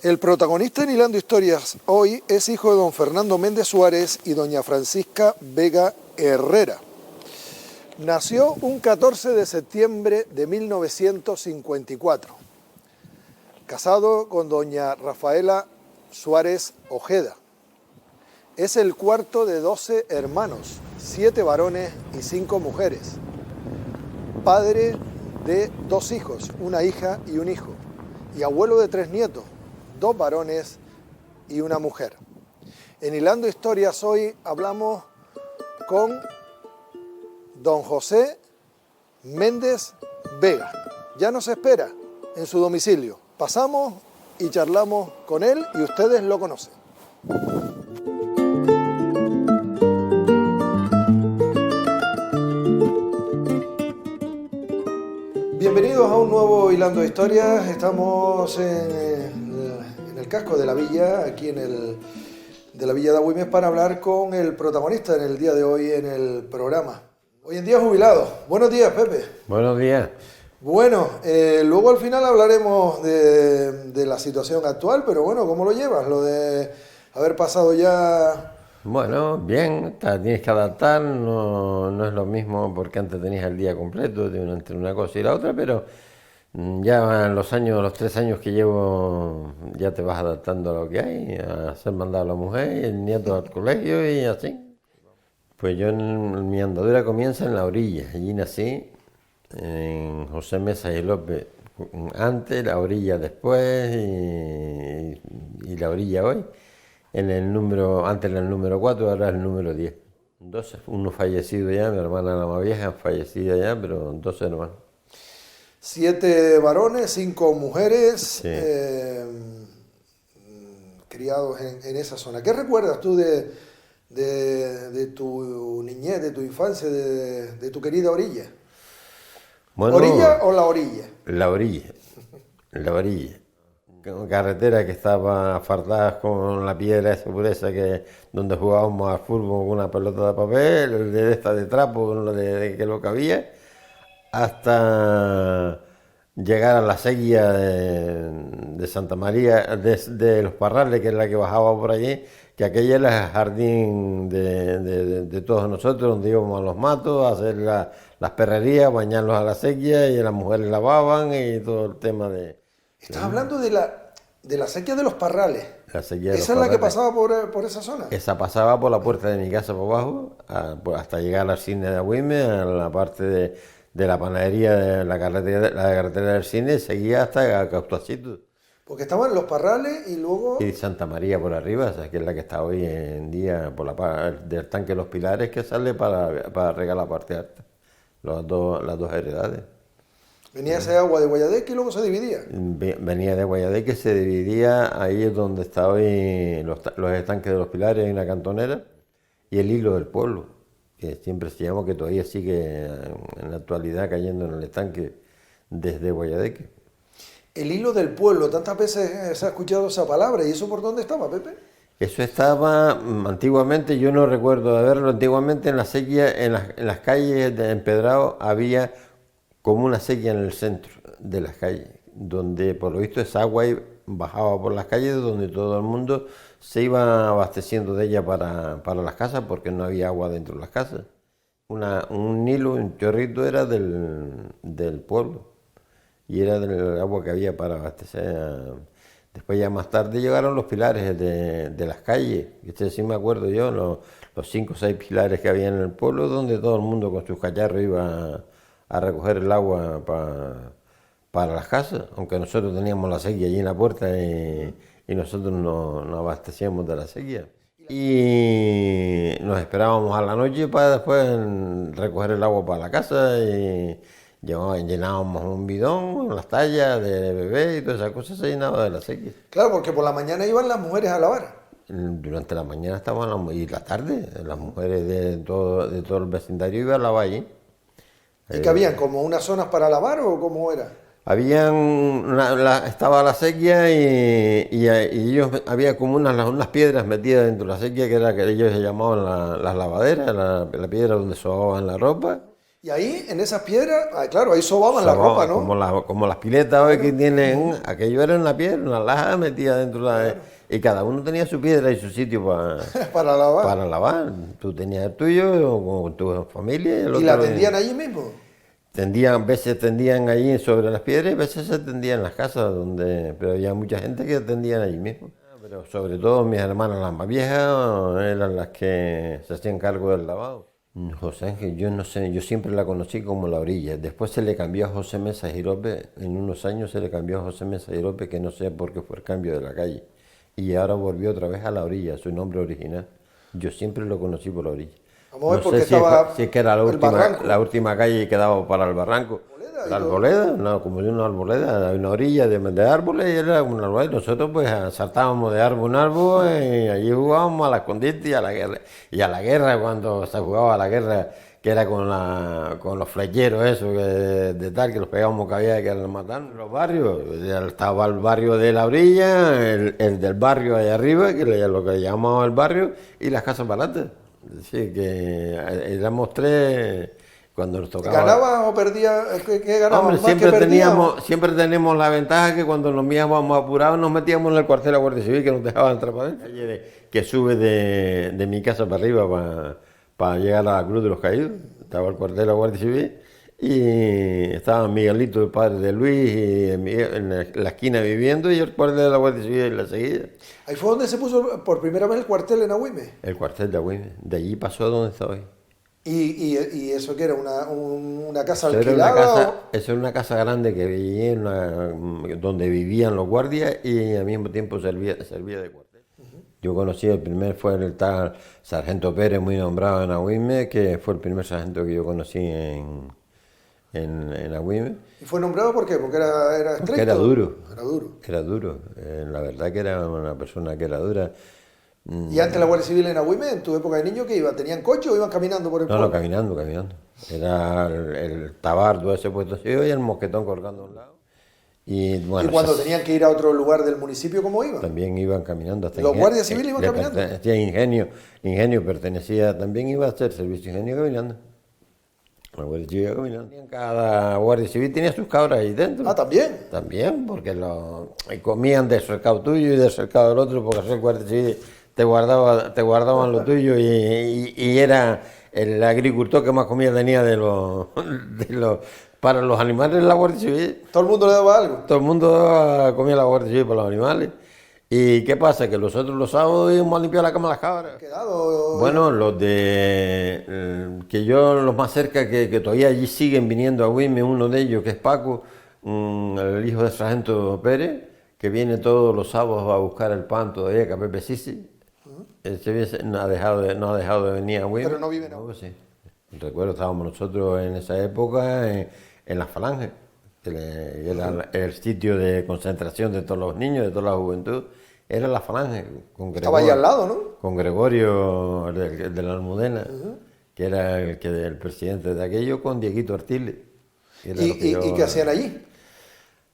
El protagonista en Hilando Historias hoy es hijo de don Fernando Méndez Suárez y doña Francisca Vega Herrera. Nació un 14 de septiembre de 1954, casado con doña Rafaela Suárez Ojeda. Es el cuarto de 12 hermanos, 7 varones y 5 mujeres. Padre de 2 hijos, una hija y un hijo, y abuelo de 3 nietos, 2 varones y una mujer. En Hilando Historias hoy hablamos con don José Méndez Vega. Ya nos espera en su domicilio. Pasamos y charlamos con él y ustedes lo conocen. Bienvenidos a un nuevo Hilando Historias. Estamos en el casco de la villa, aquí de la villa de Agüimes, para hablar con el protagonista en el día de hoy en el programa. Hoy en día jubilado. Buenos días, Pepe. Buenos días. Bueno, luego al final hablaremos de la situación actual, pero bueno, ¿cómo lo llevas? Lo de haber pasado ya... Bueno, bien, tienes que adaptar, no es lo mismo porque antes tenías el día completo entre una cosa y la otra, pero ya en los 3 años que llevo, ya te vas adaptando a lo que hay, a ser mandado a la mujer y el nieto al colegio y así. Pues yo mi andadura comienza en la orilla, allí nací, en José Mesa y López antes, la orilla después y la orilla hoy. Antes era el número 4, ahora es el número 10. 12, uno fallecido ya, mi hermana la más vieja, fallecida ya, pero 12 hermanos. 7 varones, 5 mujeres, Sí. Criados en esa zona. ¿Qué recuerdas tú de tu niñez, de tu infancia, de tu querida orilla? Bueno, ¿Orilla o la orilla? La orilla. Carretera que estaba fardada con la piedra esa pureza donde jugábamos al fútbol con una pelota de papel, de esta de trapo, que lo que había, hasta llegar a la sequía de Santa María, de los Parrales, que es la que bajaba por allí, que aquella era el jardín de todos nosotros, donde íbamos a los matos a hacer las perrerías, bañarlos a la sequía, y las mujeres lavaban y todo el tema de... Estás hablando de la sequía de los Parrales. La sequía de ¿Esa los es la que Parrales. pasaba por esa zona? Esa pasaba por la puerta de mi casa por abajo, hasta llegar al cine de Agüimes, a la parte de la panadería de la carretera del cine, seguía hasta Cautuacito. Porque estaban los Parrales y luego... Y Santa María por arriba, o sea, que es la que está hoy en día del tanque de los Pilares, que sale para regar la parte alta, las dos heredades. Venía ese agua de Guayadeque y luego se dividía. Venía de Guayadeque, se dividía, ahí es donde está hoy los estanques de los Pilares, en la cantonera, y el hilo del pueblo, que siempre se llama, que todavía sigue en la actualidad cayendo en el estanque desde Guayadeque. El hilo del pueblo, tantas veces se ha escuchado esa palabra, ¿y eso por dónde estaba, Pepe? Eso estaba antiguamente, yo no recuerdo de verlo, antiguamente en la sequía, en las calles de Empedrado había como una sequía en el centro de las calles, donde por lo visto esa agua bajaba por las calles, donde todo el mundo se iba abasteciendo de ella para las casas, porque no había agua dentro de las casas. Un hilo, un chorrito era del pueblo, y era del agua que había para abastecer. Después ya más tarde llegaron los pilares de las calles, que sí me acuerdo yo, los 5 o 6 pilares que había en el pueblo, donde todo el mundo con sus cacharros iba a recoger el agua para las casas, aunque nosotros teníamos la sequía allí en la puerta y nosotros nos abastecíamos de la sequía. Y nos esperábamos a la noche para después recoger el agua para la casa y llenábamos un bidón, las tallas de bebé y todas esas cosas se llenaban de la sequía. Claro, porque por la mañana iban las mujeres a lavar. Durante la mañana y la tarde, las mujeres de todo el vecindario iban a lavar allí. ¿Y que habían como unas zonas para lavar o cómo era? Estaba la sequía y ellos había como unas piedras metidas dentro de la sequía, que ellos se llamaban las lavaderas, la piedra donde sobaban la ropa. Y ahí, en esas piedras, claro, ahí sobaban la ropa, ¿no? Como las piletas hoy que tienen, aquello era una piedra, una laja metida dentro y cada uno tenía su piedra y su sitio Para lavar. para lavar. Tú tenías el tuyo con tu familia y el ¿Y la otro. tendían allí mismo? A veces tendían allí sobre las piedras y a veces se tendían en las casas, pero había mucha gente que tendían allí mismo. Pero sobre todo mis hermanas, las más viejas, eran las que se hacían cargo del lavado. José Ángel, yo no sé, yo siempre la conocí como La Orilla. Después se le cambió a José Mesa Girope, en unos años se le cambió a José Mesa Girope, que no sé por qué fue el cambio de la calle. Y ahora volvió otra vez a La Orilla, su nombre original. Yo siempre lo conocí por La Orilla. Vamos a ver No por qué sé estaba si es que era el barranco. la última calle que daba para el barranco. La arboleda, no, como de una arboleda, una orilla de árboles y era una arboleda. Nosotros pues saltábamos de árbol en árbol y allí jugábamos a la escondite y a la guerra. Y a la guerra, cuando se jugaba a la guerra, que era con los flecheros, eso, de tal, que los pegábamos que había que los mataban. Los barrios, ya estaba el barrio de La Orilla, el del barrio allá arriba, lo que llamamos el barrio, y las casas baratas. Es decir, que éramos tres. Cuando nos tocaba. ¿Ganaba o perdía? ¿Qué ganaba? Hombre, ¿Más que perdía? siempre tenemos la ventaja que cuando nos íbamos apurados nos metíamos en el cuartel de la Guardia Civil que nos dejaban entrar para adentro. Que sube de mi casa para arriba para llegar a la Cruz de los Caídos. Estaba el cuartel de la Guardia Civil y estaba Miguelito, el padre de Luis, y en la esquina viviendo, y el cuartel de la Guardia Civil en la seguida. Ahí fue donde se puso por primera vez el cuartel en Agüime. El cuartel de Agüime. De allí pasó a donde está hoy. ¿Y eso qué era? ¿Una casa Eso alquilada? Eso era una casa grande que vivía donde vivían los guardias y al mismo tiempo servía de cuartel. Yo conocí fue el tal Sargento Pérez, muy nombrado en Agüime, que fue el primer sargento que yo conocí en Agüime. ¿Y fue nombrado por qué? ¿Porque era estricto? Porque era duro. Era duro. Era duro. La verdad que era una persona que era dura. ¿Y antes la Guardia Civil en Agüime, en tu época de niño, qué iba? ¿Tenían coche o iban caminando por el pueblo? No, caminando. Era el tabardo ese puesto así y el mosquetón colgando a un lado. Y, bueno, ¿Y cuando tenían que ir a otro lugar del municipio, cómo iban? También iban caminando. Hasta ¿Los guardias civiles iban caminando? Pertenecía a Ingenio pertenecía, también iba a hacer servicio Ingenio caminando. La Guardia Civil iba caminando. Cada Guardia Civil tenía sus cabras ahí dentro. Ah, ¿también? También, porque comían del cercado tuyo y del cercado del otro, porque el Guardia Civil te guardaban lo tuyo y era el agricultor que más comida tenía para los animales de la Guardia Civil. ¿Todo el mundo le daba algo? Todo el mundo comía la Guardia Civil para los animales. ¿Y qué pasa? Que los sábados íbamos a limpiar la cama de las cabras. Bueno, los más cerca que todavía allí siguen viniendo a Agüime, uno de ellos que es Paco, el hijo del sargento Pérez, que viene todos los sábados a buscar el pan todavía, que a Pepe Sisi. No ha dejado de venir a Agüime. Pero no vive en Agüime. Sí. Recuerdo, estábamos nosotros en esa época en las Falanges, que era el sitio de concentración de todos los niños, de toda la juventud. Era la Falange. Estaba ahí al lado, ¿no? Con Gregorio, el de la Almudena, que era el presidente de aquello, con Dieguito Artiles. ¿Y qué hacían allí?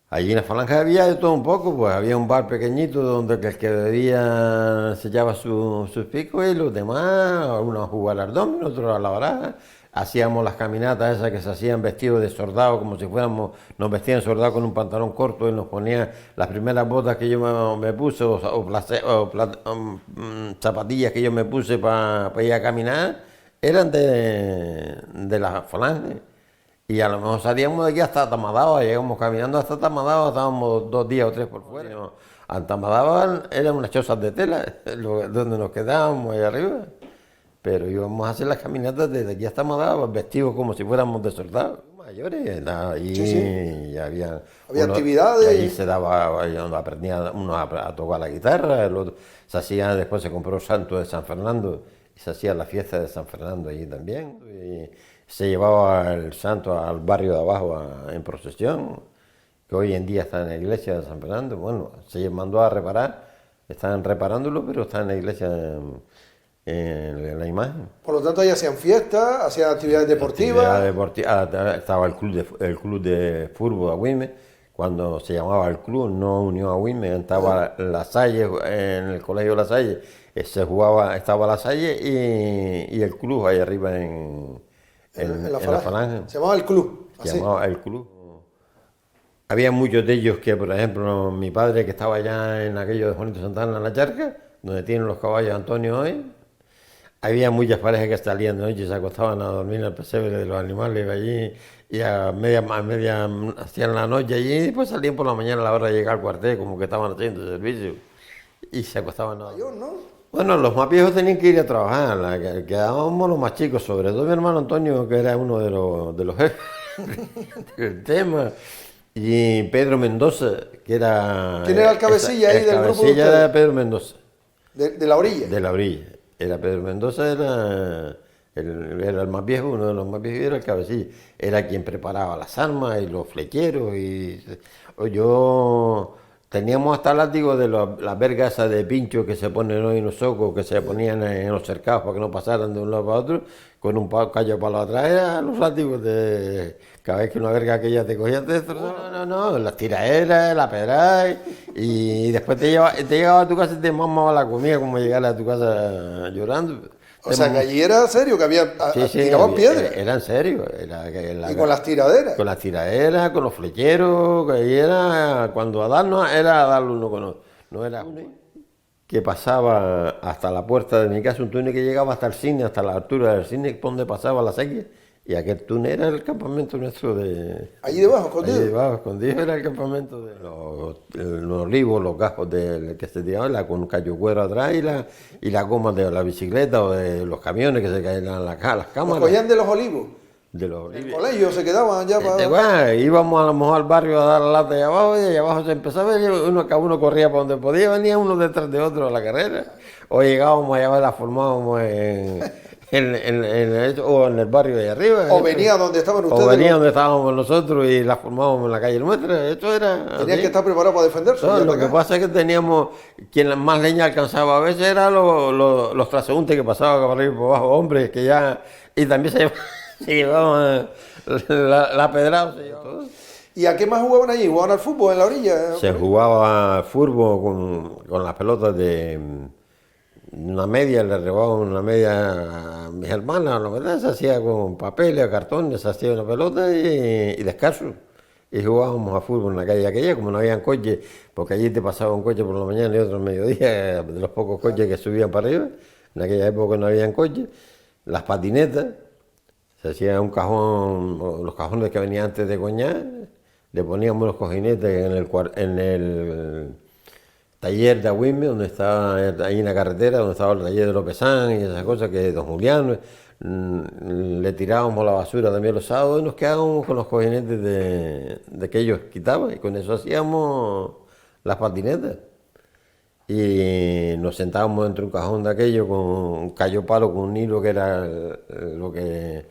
Allí en la Falange había de todo un poco, pues había un bar pequeñito donde el que bebía se echaba sus picos y los demás, unos a jugar al dominó, otros a la baraja. Hacíamos las caminatas esas que se hacían vestidos de soldado, como si nos vestían soldados con un pantalón corto y nos ponían las primeras botas que yo me puse zapatillas que yo me puse para ir a caminar, eran de la Falange. Y a lo mejor salíamos de aquí hasta Tamadaba, llegamos caminando hasta Tamadaba, estábamos 2 días o 3 por fuera. A Tamadaba eran unas chozas de tela, donde nos quedábamos ahí arriba. Pero íbamos a hacer las caminatas desde aquí hasta Tamadaba, vestidos como si fuéramos de soldados. Mayores, y había actividades. Allí se daba, aprendía uno a tocar la guitarra, el otro, después se compró Santo de San Fernando y se hacía la fiesta de San Fernando allí también. Y se llevaba el santo al barrio de abajo en procesión, que hoy en día está en la iglesia de San Fernando. Bueno, se mandó a reparar, están reparándolo, pero está en la iglesia en la imagen. Por lo tanto, ahí hacían fiestas, hacían actividades deportivas. Estaba el club de fútbol de Agüime, cuando se llamaba el club, no Unión Agüime, estaba La Salle, en el colegio La Salle, estaba La Salle y el club ahí arriba en en la la Falange. Falange. Se llamaba el club. Se así. llamaba el club. Había muchos de ellos que, por ejemplo, mi padre que estaba allá en aquello de Juanito Santana en la Charca, donde tienen los caballos Antonio hoy, había muchas parejas que salían de noche y se acostaban a dormir en el pesebre de los animales allí y a media hacían la noche allí y después salían por la mañana a la hora de llegar al cuartel como que estaban haciendo servicio y se acostaban a dormir. Mayor, ¿no? Bueno, los más viejos tenían que ir a trabajar, quedábamos los más chicos, sobre todo mi hermano Antonio, que era uno de los jefes del tema, y Pedro Mendoza, que era... ¿Quién era el cabecilla ahí el del grupo de cabecilla ustedes? era Pedro Mendoza, De la orilla. de la orilla. Era Pedro Mendoza, era el más viejo, uno de los más viejos, y era el cabecilla. Era quien preparaba las armas y los flecheros, yo... Teníamos hasta látigos de las vergas esas de pincho que se ponen hoy en los socos, que se ponían en los cercados para que no pasaran de un lado para otro, con un callo para la otra. Eran los látigos de... Cada vez que una verga aquella te cogía, te destrozaba. No, las tiraderas, la pedrada, y después te llegaba a tu casa y te mamaba la comida, como llegar a tu casa llorando. O sea, que allí era serio, que había Sí, tiraban piedras. era en serio. Y con las tiraderas. Con las tiraderas, con los flecheros, que ahí era, cuando a darnos, era a darlo uno con otro. No era uno que pasaba hasta la puerta de mi casa, un túnel que llegaba hasta el cine, hasta la altura del cine, por donde pasaba la sequía. Y aquel túnel era el campamento nuestro de... Allí debajo, escondido. Allí debajo, escondido, era el campamento de los olivos, los gajos que se tiraban, con un callo cuero atrás y la goma de la bicicleta o de los camiones que se caían a las Nos cámaras. cogían de los olivos. De los En el olivos. colegio se quedaban ya para... Bueno, íbamos a lo mejor al barrio a dar la lata y allá abajo se empezaba, cada uno corría para donde podía, venía uno detrás de otro a la carrera, o llegábamos allá, la formábamos o en el barrio de allá arriba. O venía donde estaban ustedes. O venía donde estábamos nosotros y la formábamos en la calle nuestra. Esto era... Tenían que estar preparados para defenderse. No, lo que pasa es que teníamos, quien más leña alcanzaba a veces eran los transeúntes que pasaban por arriba y por abajo, hombres que ya... Y también se llevaban la pedrada. Se llevaba todo. ¿Y a qué más jugaban allí? ¿Jugaban al fútbol en la orilla? Se jugaba fútbol con las pelotas de... Una media, le robaban una media a mis hermanas, lo que se hacía con papeles, cartones, se hacía una pelota y descalzo. Y jugábamos a fútbol en la calle aquella, como no habían coches, porque allí te pasaba un coche por la mañana y otro al mediodía, de los pocos coches que subían para arriba. En aquella época no habían coches. Las patinetas, se hacía un cajón, los cajones que venían antes de coñar, le poníamos los cojinetes en el taller de Agüime, donde estaba ahí en la carretera, donde estaba el taller de Lópezán y esas cosas que don Julián, le tirábamos la basura también los sábados y nos quedábamos con los cojinetes de que ellos quitaban y con eso hacíamos las patinetas. Y nos sentábamos dentro de un cajón de aquello con un callo palo con un hilo que era lo que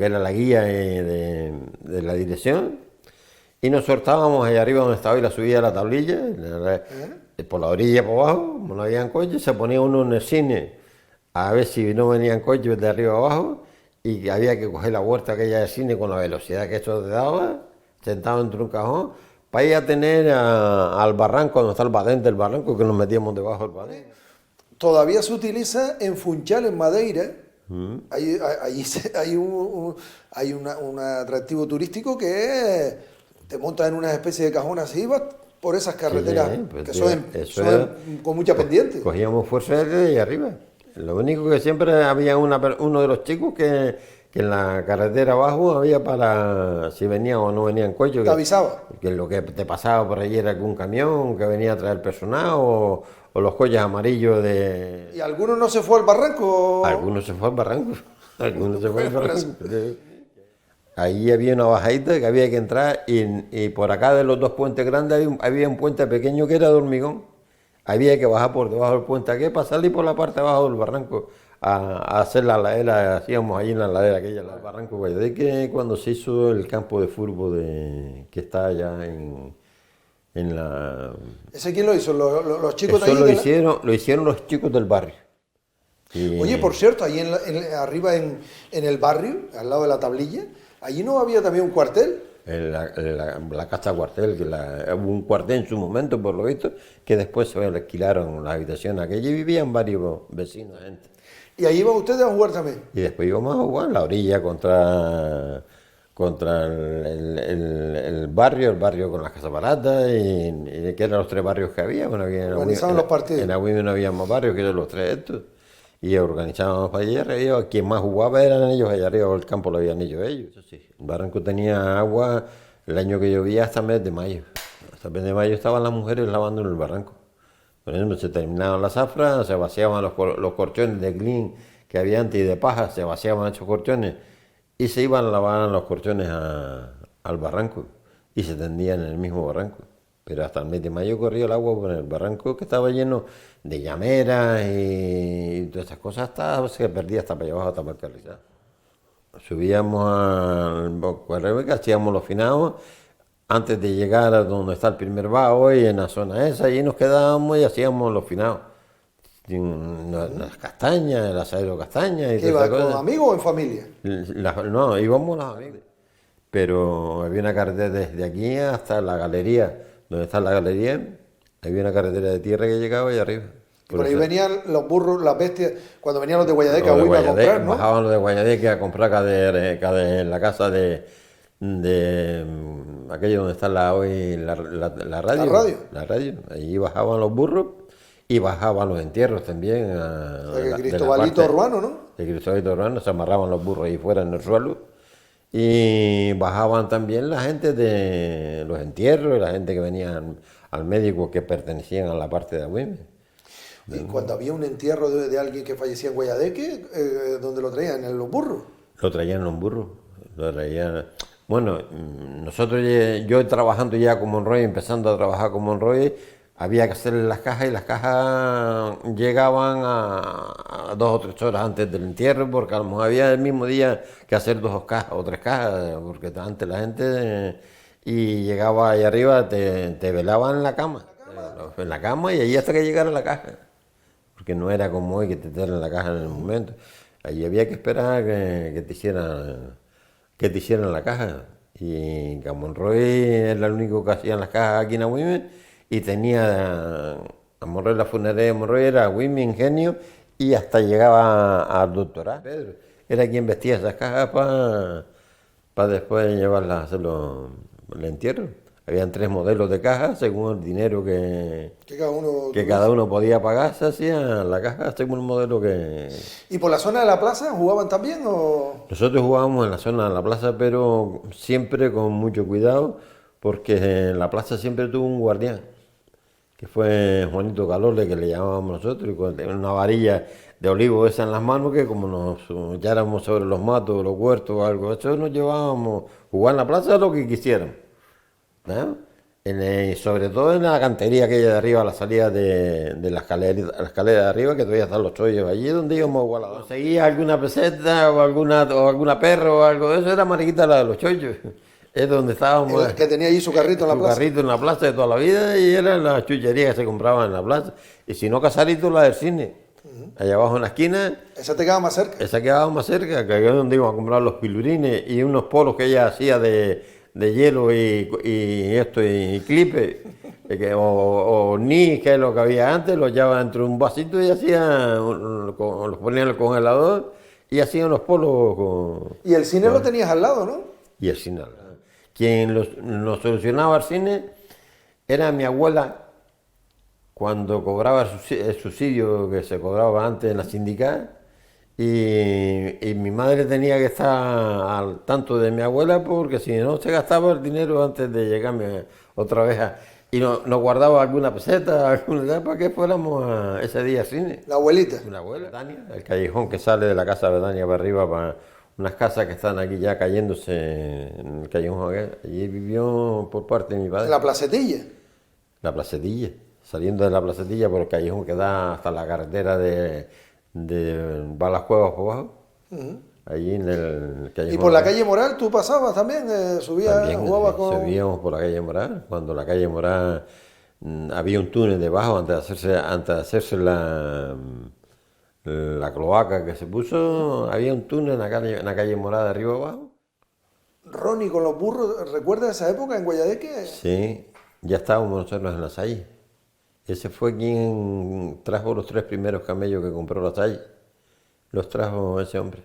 era la guía de la dirección. Y nos soltábamos allá arriba donde estaba y la subía a la tablilla, por la orilla por abajo, como no habían coches, se ponía uno en el cine a ver si no venían coches de arriba abajo y había que coger la huerta aquella del cine con la velocidad que eso te daba, sentado dentro de un cajón, para ir a tener al barranco, donde está el badén del barranco, que nos metíamos debajo del badén. Todavía se utiliza en Funchal, en Madeira. Hay un atractivo turístico que es, te montas en una especie de cajón así y vas por esas carreteras pues, que son con mucha pendiente. Cogíamos fuerza de ahí arriba. Lo único que siempre había uno de los chicos que en la carretera abajo había para si venían o no venían coches. Te avisaba. Que lo que te pasaba por allí era algún camión que venía a traer personal o los coches amarillos de... ¿Y alguno no se fue al barranco? Algunos se fue al barranco. Algunos se fue al barranco. Ahí había una bajadita que había que entrar y por acá de los dos puentes grandes había un puente pequeño que era de hormigón. Había que bajar por debajo del puente aquí para salir por la parte de abajo del barranco a hacer la ladera, hacíamos allí en la ladera aquella, el barranco Guayadeque, cuando se hizo el campo de fútbol que está allá en la... ¿Ese quién lo hizo? ¿Los chicos de Eso allí? lo hicieron los chicos del barrio. Oye, por cierto, ahí arriba en el barrio, al lado de la tablilla, allí no había también un cuartel. La casa cuartel, hubo un cuartel en su momento, por lo visto, que después se alquilaron la habitación aquella y vivían varios vecinos, gente. Y ahí iban ustedes a jugar también. Y después íbamos a jugar en la orilla contra el barrio con las casas baratas, y que eran los tres barrios que había. Bueno, Organizaban los partidos. En Agüime no había más barrios que eran los tres estos. Y organizábamos para allá arriba. Quien más jugaba eran ellos, allá arriba del campo lo habían ellos. Eso sí. El barranco tenía agua el año que llovía hasta el mes de mayo. Hasta el mes de mayo estaban las mujeres lavando en el barranco. Por ejemplo, se terminaban las zafras, se vaciaban los colchones de clean que había antes y de paja, se vaciaban esos colchones y se iban a lavar los colchones al barranco y se tendían en el mismo barranco. Pero hasta el mes de mayo corría el agua por el barranco, que estaba lleno de llameras y todas esas cosas, hasta se perdía hasta para allá abajo, hasta para el carrizal. Subíamos al correo que hacíamos los finados antes de llegar a donde está el primer vaho y en la zona esa, y nos quedábamos y hacíamos los finados. Las castañas, el asadero castaña y ¿Qué iba, con amigos o en familia? No, íbamos los amigos. Pero había una carretera desde aquí hasta la galería, donde está la galería, había una carretera de tierra que llegaba allá arriba. Por ahí venían los burros, las bestias, cuando venían los de Guayadeque a comprar, ¿no? Bajaban los de Guayadeque a comprar en la casa de aquello donde está hoy la radio. ¿La radio? La radio. Allí bajaban los burros y bajaban los entierros también. O sea, que Cristobalito Urbano, ¿no? De Cristobalito Urbano, se amarraban los burros ahí fuera en el suelo. Y bajaban también la gente de los entierros, la gente que venía al médico que pertenecían a la parte de Agüime. Y cuando había un entierro de alguien que fallecía en Guayadeque, ¿dónde lo traían? ¿En los burros? Lo traían en los burros. Lo traían. Bueno, nosotros, yo trabajando ya con Monroy, empezando a trabajar con Monroy, había que hacerle las cajas y las cajas llegaban a 2 o 3 horas antes del entierro, porque a lo mejor había el mismo día que hacer 2 cajas o 3 cajas, porque antes la gente y llegaba ahí arriba, te velaban en la cama, y ahí hasta que llegara la caja, porque no era como hoy que te traen la caja en el momento, ahí había que esperar que te hicieran la caja. Y Monroy era el único que hacían las cajas aquí en Agüime, y tenía a Monroy, la funeraria de Monroy era Agüime, Ingenio, y hasta llegaba al doctorado. Pedro era quien vestía esas cajas para después llevarlas a hacer el entierro. Habían 3 modelos de cajas según el dinero que cada uno podía pagar, se hacía la caja según el modelo que... ¿Y por la zona de la plaza jugaban también o...? Nosotros jugábamos en la zona de la plaza, pero siempre con mucho cuidado, porque en la plaza siempre tuvo un guardián, que fue Juanito Calole, que le llamábamos nosotros, y con una varilla de olivo esa en las manos, que como nos echáramos sobre los matos, los huertos o algo, eso nos llevábamos jugar en la plaza lo que quisiéramos, ¿no? Sobre todo en la cantería aquella de arriba, a la salida de la escalera de arriba, que todavía están los chollos, allí donde íbamos a jugar. Conseguía alguna peseta o alguna perra o algo de eso, era mariquita la de los chollos. Es donde estábamos. Que tenía allí su carrito en la plaza. Su carrito en la plaza de toda la vida, y eran las chucherías que se compraban en la plaza. Y si no, Casarito, la del cine. Allá abajo en la esquina. ¿Esa te quedaba más cerca? Esa quedaba más cerca, que es donde íbamos a comprar los pilurines y unos polos que ella hacía de hielo y clipe, o ni, que es lo que había antes, los llevaban dentro de un vasito y los ponían en el congelador y hacían los polos. Y el cine lo tenías al lado, ¿no? Y el cine al lado. Quien nos solucionaba el cine era mi abuela, cuando cobraba el subsidio que se cobraba antes en la sindical. Y mi madre tenía que estar al tanto de mi abuela, porque si no se gastaba el dinero antes de llegarme otra vez y nos guardaba alguna peseta, para que fuéramos ese día al cine. ¿La abuelita? La abuela, Dania, el callejón que sale de la casa de Dania para arriba, para unas casas que están aquí ya cayéndose en el callejón. Allí vivió por parte de mi padre. ¿En la placetilla? La placetilla, saliendo de la placetilla por el callejón que da hasta la carretera de Balajuegos por abajo, allí en el callejón. ¿Y por la calle Moral tú pasabas también? Jugabas con... Subíamos por la calle Moral, cuando la calle Moral había un túnel debajo antes de hacerse la cloaca que se puso, había un túnel en la calle Moral de arriba abajo. Ronnie, con los burros, ¿recuerdas esa época en Guayadeque? Sí, ya estábamos nosotros en la Salle. Ese fue quien trajo los 3 primeros camellos que compró la Salle. los trajo ese hombre.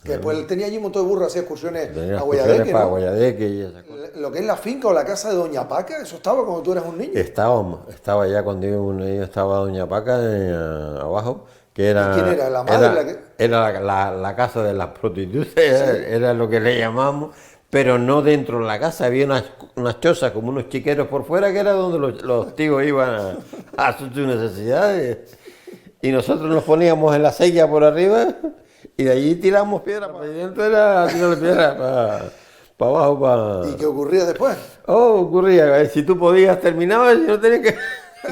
Que después él tenía allí un montón de burros, hacía excursiones Tenía a excursiones Guayadeque, para ¿no? Guayadeque y esas cosas. Lo que es la finca o la casa de Doña Paca, eso estaba cuando tú eras un niño. Estaba ya cuando yo estaba Doña Paca abajo, que era... ¿Y quién era? ¿La madre? Era la casa de las prostitutas, era lo que le llamamos, pero no dentro de la casa, había unas chozas como unos chiqueros por fuera, que era donde los tíos iban a hacer sus necesidades. Y nosotros nos poníamos en la acequia por arriba y de allí tiramos piedra para adentro, era tirarle piedra para abajo. ¿Y qué ocurría después? Ocurría, si tú podías terminabas y no tenías que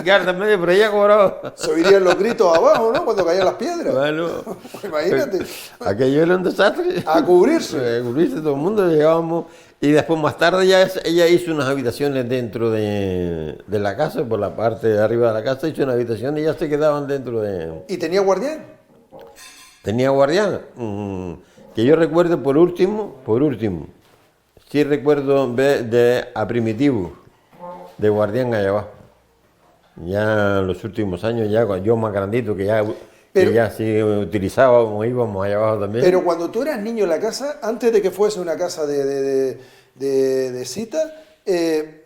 quedarte en medio, pero ella cobraba. Se oirían los gritos abajo, ¿no? Cuando caían las piedras. Bueno, Imagínate. aquello era un desastre. A cubrirse. A cubrirse todo el mundo, llegábamos. Y después más tarde ella hizo unas habitaciones dentro de la casa, por la parte de arriba de la casa, hizo una habitación y ya se quedaban dentro de... ¿Y tenía guardián? Tenía guardián, que yo recuerdo por último, sí recuerdo ver a Primitivo, de guardián allá abajo. Ya en los últimos años, ya yo más grandito, que ya sí utilizábamos, íbamos allá abajo también. Pero cuando tú eras niño en la casa, antes de que fuese una casa de cita, ¿qué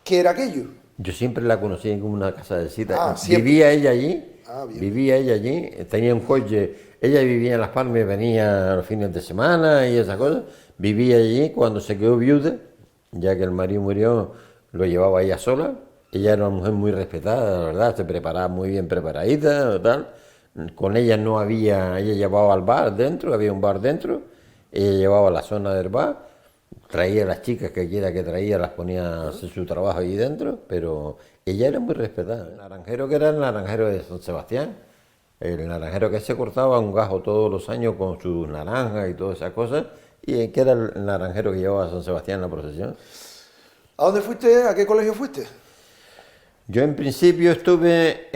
era aquello? Yo siempre la conocí como una casa de cita. Ah, siempre. Vivía ella allí, Bien. vivía ella allí, tenía un coche, ella vivía en Las Palmas y venía los fines de semana y esas cosas. Vivía allí cuando se quedó viuda, ya que el marido murió, lo llevaba ella sola. Ella era una mujer muy respetada, la verdad, se preparaba muy bien preparadita, tal. Con ella no había, ella llevaba al bar dentro, había un bar dentro, ella llevaba la zona del bar, traía a las chicas que quiera que traía, las ponía a hacer su trabajo ahí dentro, pero ella era muy respetada. El naranjero que era el naranjero de San Sebastián, el naranjero que se cortaba un gajo todos los años con sus naranjas y todas esas cosas, y que era el naranjero que llevaba a San Sebastián en la procesión. ¿A dónde fuiste? ¿A qué colegio fuiste? Yo en principio estuve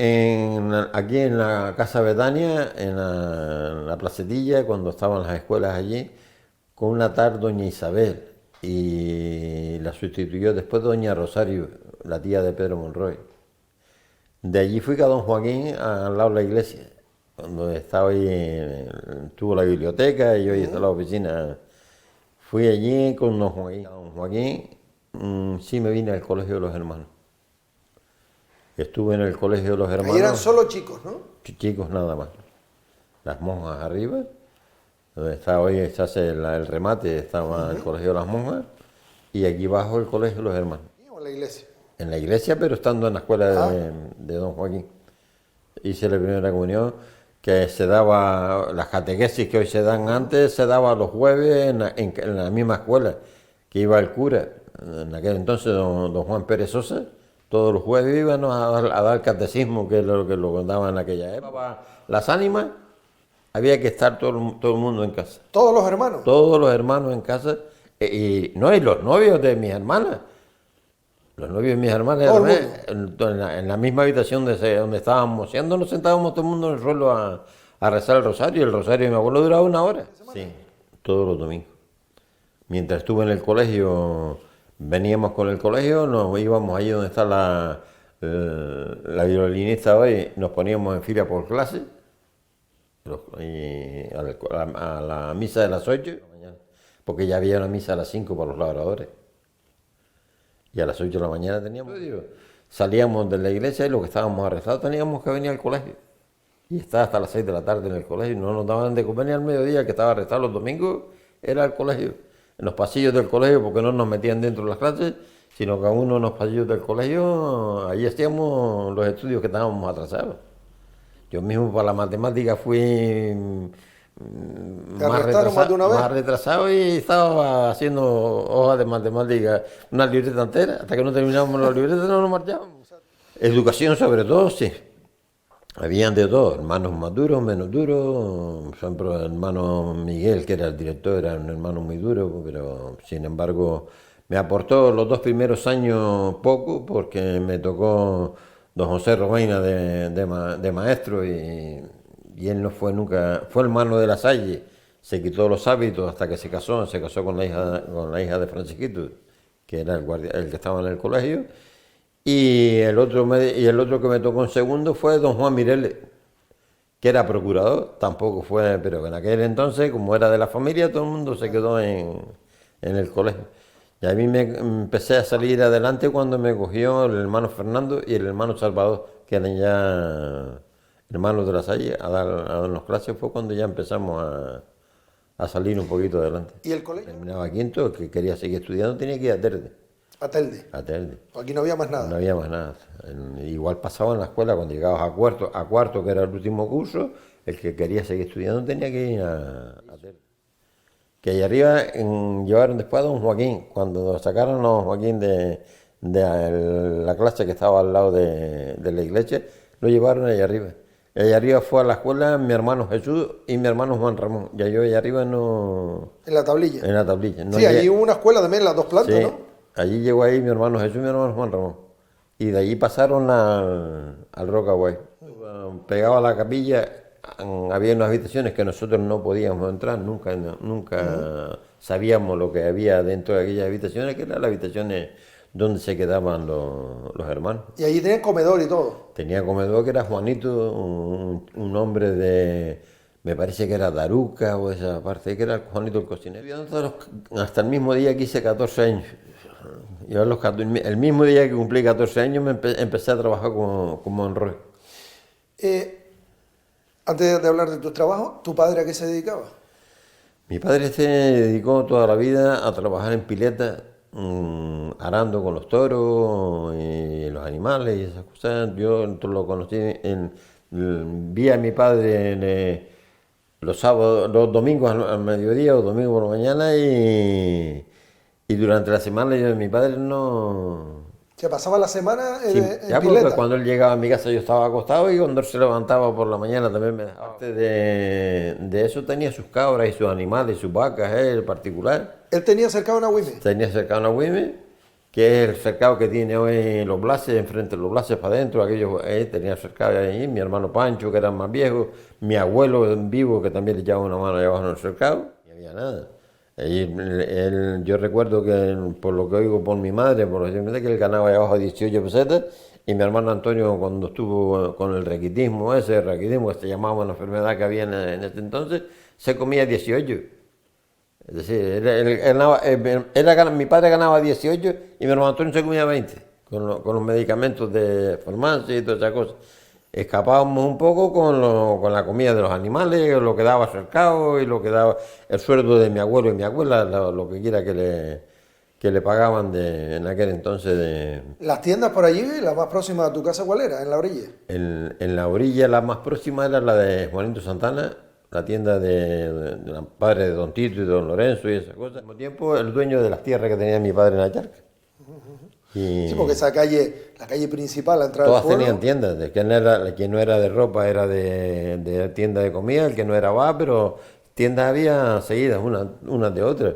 aquí en la Casa Betania, en la Placetilla, cuando estaban las escuelas allí, con una tal doña Isabel, y la sustituyó después doña Rosario, la tía de Pedro Monroy. De allí fui a don Joaquín, al lado de la iglesia, donde estaba ahí, tuvo la biblioteca y hoy está la oficina. Fui allí con don Joaquín. Don Joaquín, sí me vine al Colegio de los Hermanos. Estuve en el Colegio de los Hermanos. Ahí eran solo chicos, ¿no? Chicos nada más. Las monjas arriba, donde está hoy se hace el remate, estaba el Colegio de las Monjas, y aquí abajo el Colegio de los Hermanos. ¿O en la iglesia? En la iglesia, pero estando en la escuela de don Joaquín. Hice la primera comunión, que se daba, las catequesis que hoy se dan antes, se daba los jueves en la misma escuela, que iba el cura, en aquel entonces don Juan Pérez Sosa. Todos los jueves íbamos a dar catecismo, que es lo que lo daban en aquella época. Las ánimas, había que estar todo el mundo en casa. ¿Todos los hermanos? Todos los hermanos en casa. Y los novios de mis hermanas. Los novios de mis hermanas en la misma habitación donde estábamos siendo, nos sentábamos todo el mundo en el suelo a rezar el rosario. El rosario de mi abuelo duraba 1 hora. Sí, todos los domingos. Mientras estuve en el colegio... Veníamos con el colegio, nos íbamos allí donde está la violinista hoy, nos poníamos en fila por clase, y a la misa de las 8, porque ya había una misa a las 5 para los labradores. Y a las 8 de la mañana teníamos, salíamos de la iglesia y lo que estábamos arrestados teníamos que venir al colegio. Y estaba hasta las 6 de la tarde en el colegio, no nos daban de comer ni al mediodía, que estaba arrestado los domingos, era el colegio. En los pasillos del colegio, porque no nos metían dentro de las clases, sino que a uno en los pasillos del colegio, allí hacíamos los estudios que estábamos atrasados. Yo mismo para la matemática fui más retrasado y estaba haciendo hojas de matemáticas, una libreta entera, hasta que no terminábamos la libreta no nos marchábamos. Educación sobre todo, sí. Habían de todo, hermanos más duros, menos duros. Por ejemplo, el hermano Miguel, que era el director, era un hermano muy duro, pero sin embargo me aportó los 2 primeros años poco, porque me tocó don José Robaina de maestro y él no fue nunca, fue hermano de la Salle, se quitó los hábitos hasta que se casó con la hija de Francisquito, que era el que estaba en el colegio. Y el otro que me tocó en segundo fue don Juan Mireles, que era procurador, tampoco fue, pero en aquel entonces, como era de la familia, todo el mundo se quedó en el colegio. Y a mí me empecé a salir adelante cuando me cogió el hermano Fernando y el hermano Salvador, que eran ya hermanos de la Salle, a darnos clases. Fue cuando ya empezamos a salir un poquito adelante. ¿Y el colegio? Terminaba quinto, el que quería seguir estudiando tenía que ir a Telde. A Telde. A Telde. Aquí no había más nada. No había más nada. Igual pasaba en la escuela cuando llegabas a cuarto, que era el último curso, el que quería seguir estudiando tenía que ir a Telde. Que allá arriba llevaron después a don Joaquín, cuando sacaron a don Joaquín de la clase que estaba al lado de la iglesia, lo llevaron allá arriba. Y allá arriba fue a la escuela mi hermano Jesús y mi hermano Juan Ramón. Ya yo allá arriba no... En la tablilla. En la tablilla. No sí, allí hubo una escuela también, las dos plantas, sí, ¿no? Allí llegó ahí mi hermano Jesús y mi hermano Juan Ramón. Y de allí pasaron al Rocaguay. Pegado a la capilla, había unas habitaciones que nosotros no podíamos entrar, nunca sabíamos lo que había dentro de aquellas habitaciones, que eran las habitaciones donde se quedaban los hermanos. Y allí tenían comedor y todo. Tenía comedor que era Juanito, un hombre de, me parece que era Daruca o esa parte, que era Juanito el cocinero. Yo hasta el mismo día que hice 14 años. Yo el mismo día que cumplí 14 años empecé a trabajar como Monroy. Antes de hablar de tus trabajos, ¿tu padre a qué se dedicaba? Mi padre se dedicó toda la vida a trabajar en pileta, arando con los toros y los animales y esas cosas. Yo lo conocí, vi a mi padre los sábados, los domingos al mediodía o domingos por la mañana y durante la semana yo mi padre no... Se pasaba la semana Sí, en ya pileta. porque cuando él llegaba a mi casa yo estaba acostado y cuando él se levantaba por la mañana también me dejaba. Aparte de eso tenía sus cabras y sus animales, sus vacas, él particular. Él tenía cercado una Wime. Tenía cercado una Wime, que es el cercado que tiene hoy los Blases, enfrente de los Blases para adentro, aquellos tenía cercado ahí, mi hermano Pancho, que era más viejo, mi abuelo en vivo, que también le echaba una mano allá abajo en el cercado, y no había nada. Yo recuerdo que, por lo que oigo por mi madre, por ejemplo, que él ganaba allá abajo 18 pesetas, y mi hermano Antonio, cuando estuvo con el raquitismo que se llamaba una enfermedad que había en ese entonces, se comía 18. Es decir, mi padre ganaba 18 y mi hermano Antonio se comía 20, con los medicamentos de farmacia y todas esas cosas. Escapábamos un poco con la comida de los animales, lo que daba cercado y lo que daba el sueldo de mi abuelo y mi abuela, lo que quiera que le pagaban en aquel entonces. ¿Las tiendas por allí, la más próxima a tu casa, cuál era? ¿En la orilla? En la orilla, la más próxima era la de Juanito Santana, la tienda de padre de don Tito y don Lorenzo y esas cosas. Al mismo tiempo, el dueño de las tierras que tenía mi padre en la charca. Sí, porque esa calle, la calle principal, la entrada Todas del pueblo, tenían tiendas, el que no era de ropa era de tienda de comida, el que no era bar, pero tiendas había seguidas, unas de otras.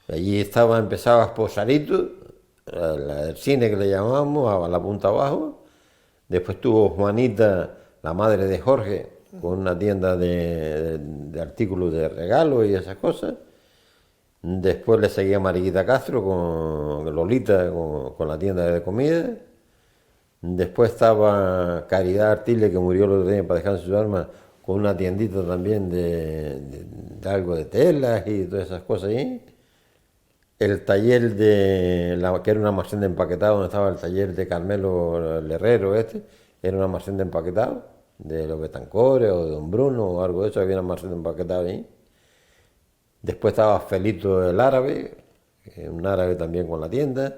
Allí empezaba Posarito, el cine que le llamábamos, a la punta abajo. Después tuvo Juanita, la madre de Jorge, con una tienda de artículos de regalo y esas cosas. Después le seguía Mariquita Castro con Lolita, con la tienda de comida. Después estaba Caridad Artile, que murió el otro día para dejar su alma, con una tiendita también de algo de telas y todas esas cosas ahí. El taller que era una almacén de empaquetado, donde estaba el taller de Carmelo el Herrero era un almacén de empaquetado, de los Betancore o de Don Bruno o algo de eso, había un almacén de empaquetado ahí. Después estaba Felito el árabe, un árabe también con la tienda,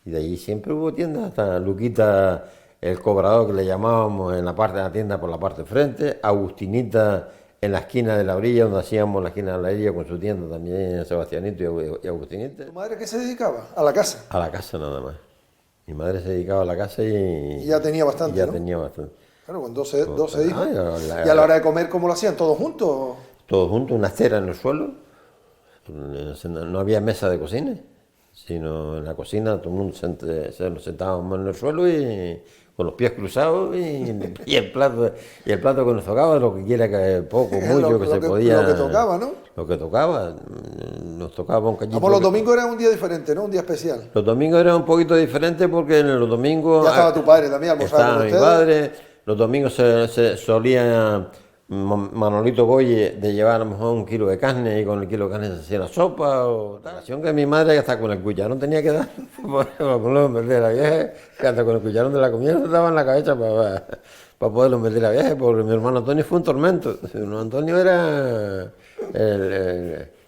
y de allí siempre hubo tiendas, hasta Luquita el cobrador que le llamábamos en la parte de la tienda por la parte de frente, Agustinita en la esquina de la orilla, donde hacíamos la esquina de la orilla con su tienda también, Sebastianito y Agustinita. ¿Tu madre a qué se dedicaba? ¿A la casa? A la casa nada más. Mi madre se dedicaba a la casa y ya tenía bastante, ya ¿no? tenía bastante. Claro, con 12 hijos. Ah, ¿Y a la hora de comer cómo lo hacían? ¿Todos juntos? Todos juntos, una acera en el suelo. No había mesa de cocina, sino en la cocina todo el mundo nos sentábamos en el suelo y con los pies cruzados y el plato que nos tocaba, lo que quiera, que poco, mucho, que se podía. Lo que tocaba, ¿no? Lo que tocaba, nos tocaba un cachito. Como los domingos era un día diferente, ¿no? Un día especial. Los domingos era un poquito diferente porque en los domingos... Ya estaba tu padre también almorzando con con mi ustedes. padre, los domingos se solía Manolito Boye de llevar a lo mejor 1 kilo de carne y con el kilo de carne se hacía la sopa o tal. La relación que mi madre hasta con el cucharón tenía que dar, por poderlo meter a viaje, que hasta con el cucharón de la comida se daba en la cabeza para poderlo meter a viaje, porque mi hermano Antonio fue un tormento. Mi hermano Antonio era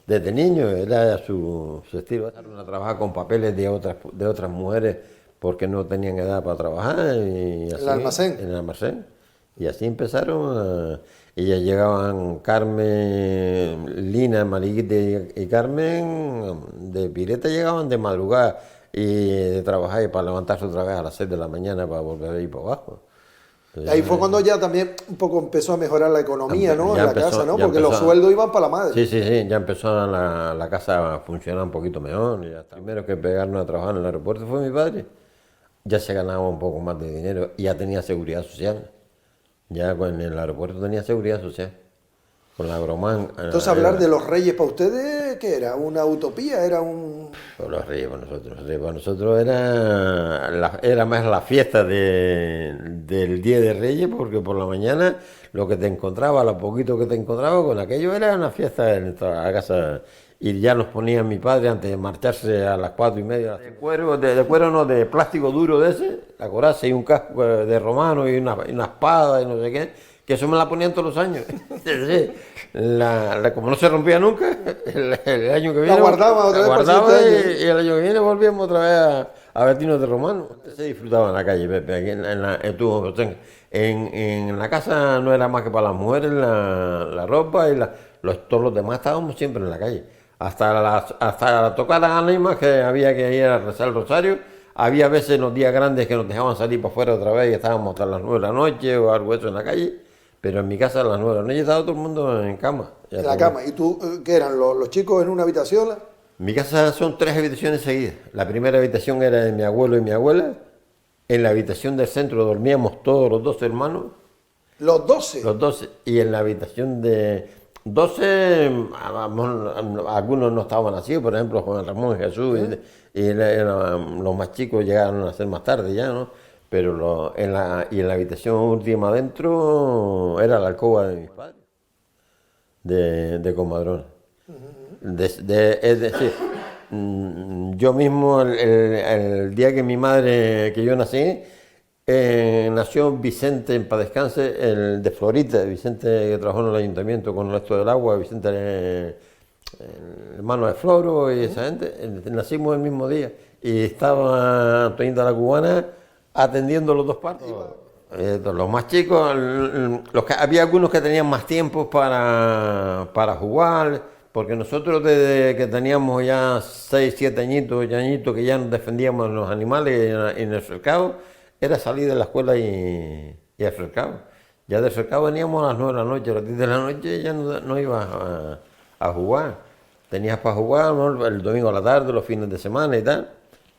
desde niño, era su estilo. A trabajar con papeles de otras mujeres porque no tenían edad para trabajar. Y así, ¿El almacén? En el almacén. Y así empezaron. Y ya llegaban Carmen, Lina, Mariquita y Carmen, de Pireta llegaban de madrugada y de trabajar y para levantarse otra vez a las 6 de la mañana para volver a ir para abajo. Ahí fue cuando ya también un poco empezó a mejorar la economía, ¿no? En la casa, ¿no? Porque empezó, los sueldos iban para la madre. Sí, ya empezó la casa a funcionar un poquito mejor. Y ya está. Primero que pegarnos a trabajar en el aeropuerto fue mi padre. Ya se ganaba un poco más de dinero y ya tenía seguridad social. Ya en el aeropuerto tenía seguridad social. Con la broma. Entonces, hablar de los reyes para ustedes, ¿qué era? ¿Una utopía? ¿Era un...? Los reyes para nosotros era más la fiesta del Día de Reyes, porque por la mañana lo que te encontraba, lo poquito que te encontraba con aquello era una fiesta en nuestra casa. Y ya nos ponía mi padre antes de marcharse a las 4:30. De cuero no, de plástico duro de ese, la coraza y un casco de romano y una espada y no sé qué, que eso me la ponían todos los años. Como no se rompía nunca, el año que viene... La guardaba otra vez para el siguiente año. Y el año que viene volvíamos otra vez a vestirnos de romano. Se disfrutaba en la calle, Pepe, aquí en la casa no era más que para las mujeres la ropa y todos los demás estábamos siempre en la calle. Hasta tocar las ánimas que había que ir a rezar el rosario. Había veces los días grandes que nos dejaban salir para afuera otra vez y estábamos hasta las 9 de la noche o algo eso en la calle. Pero en mi casa a las 9 de la noche estaba todo el mundo en cama. En la cama. ¿Y tú qué eran? ¿Los chicos en una habitación? En mi casa son 3 habitaciones seguidas. La primera habitación era de mi abuelo y mi abuela. En la habitación del centro dormíamos todos los 12 hermanos. ¿Los 12? Los 12. Y en la habitación de 12, algunos no estaban nacidos, por ejemplo, Juan Ramón y Jesús, y los más chicos llegaron a ser más tarde ya, ¿no? Pero en la habitación última adentro era la alcoba de mis padres, de comadrón. Es decir, yo mismo, el día que mi madre, que yo nací, nació Vicente, en paz descanse, el de Florita, Vicente que trabajó en el ayuntamiento con esto del agua, Vicente, el hermano de Floro y esa gente, nacimos el mismo día. Y estaba Antoñita la Cubana atendiendo los dos partos. Los más chicos, había algunos que tenían más tiempo para jugar, porque nosotros desde que teníamos ya 6, 7 añitos, que ya nos defendíamos los animales en el cercado, era salir de la escuela y al cercado. Ya del cercado veníamos a las 9 de la noche, a las 10 de la noche ya no ibas a jugar. Tenías para jugar, ¿no? El domingo a la tarde, los fines de semana y tal,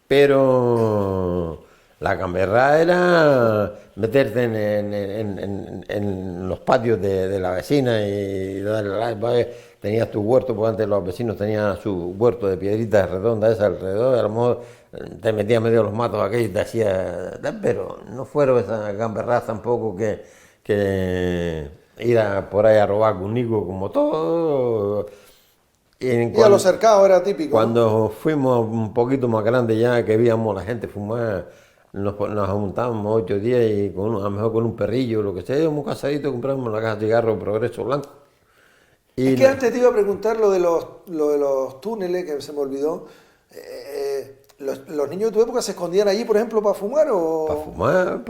pero la gamberrada era meterte en los patios de la vecina y darle tenías tu huerto, porque antes los vecinos tenían su huerto de piedritas redondas esas alrededor, a lo mejor te metías medio los matos aquellos y te hacía, pero no fueron esas gamberradas tampoco que ir por ahí a robar conmigo como todo. Y a los cercados era típico. Cuando fuimos un poquito más grandes ya, que veíamos a la gente fumar, nos juntábamos 8 días y a lo mejor con un perrillo o lo que sea, íbamos casadito, compramos la caja de cigarros Progreso Blanco. Es que antes te iba a preguntar lo de los túneles, que se me olvidó. ¿Los niños de tu época se escondían allí, por ejemplo, para fumar? Para fumar,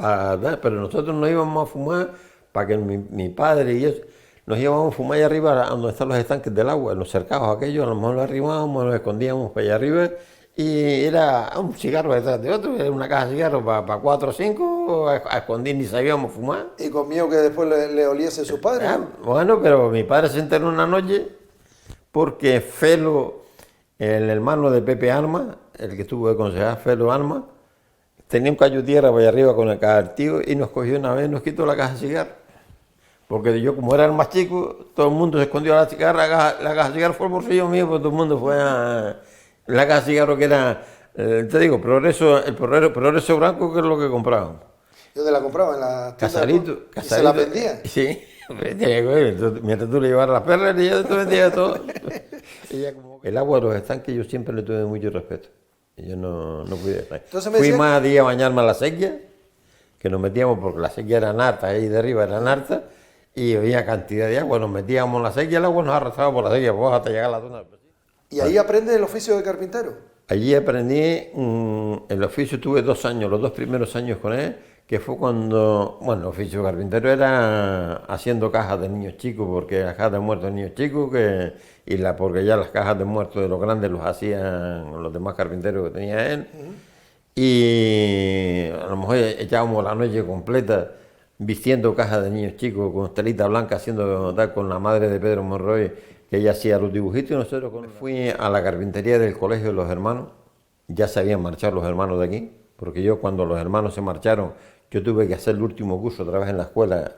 pero nosotros no íbamos a fumar para que mi padre y eso, nos íbamos a fumar allá arriba, donde están los estanques del agua, en los cercados aquellos, a lo mejor los arrimábamos, los escondíamos para allá arriba, y era un cigarro detrás de otro, era una caja de cigarros para 4 o 5, a escondir ni sabíamos fumar. Y con miedo que después le oliese su padre, ¿no? Bueno, pero mi padre se enteró una noche porque Felo, el hermano de Pepe Arma, el que estuvo de concejal, Felo Arma, tenía un cacho de tierra para allá arriba con el cajartío y nos cogió una vez y nos quitó la caja de cigarros. Porque yo, como era el más chico, todo el mundo se escondió la caja de cigarros fue el bolsillo mío, pero todo el mundo fue a la caja de cigarros que era, te digo, el Progreso Blanco, que es lo que compraban. ¿Dónde la compraban? ¿En la tienda? Casarito. ¿Y se la vendían? Sí, Mientras tú le llevas las perras, ella te vendía todo. El agua de los estanques yo siempre le tuve mucho respeto. Yo no fui de estanque. Fui más día a bañarme a la sequía, que nos metíamos porque la sequía era harta, ahí de arriba era harta, y había cantidad de agua, nos metíamos en la sequía, el agua nos arrastraba por la sequía, pues hasta llegar a la zona. ¿Y ahí aprendes el oficio de carpintero? Allí aprendí el oficio, tuve 2 años, los 2 primeros años con él, que fue cuando, bueno, el oficio de carpintero era haciendo cajas de niños chicos, porque las cajas de muertos de niños chicos, porque ya las cajas de muertos de los grandes los hacían los demás carpinteros que tenía él, y a lo mejor echábamos la noche completa vistiendo cajas de niños chicos con estelita blanca, haciendo tal con la madre de Pedro Monroy, que ella hacía los dibujitos, y nosotros fui a la carpintería del colegio de los hermanos, ya se habían marchado los hermanos de aquí, porque yo cuando los hermanos se marcharon, yo tuve que hacer el último curso otra vez en la escuela,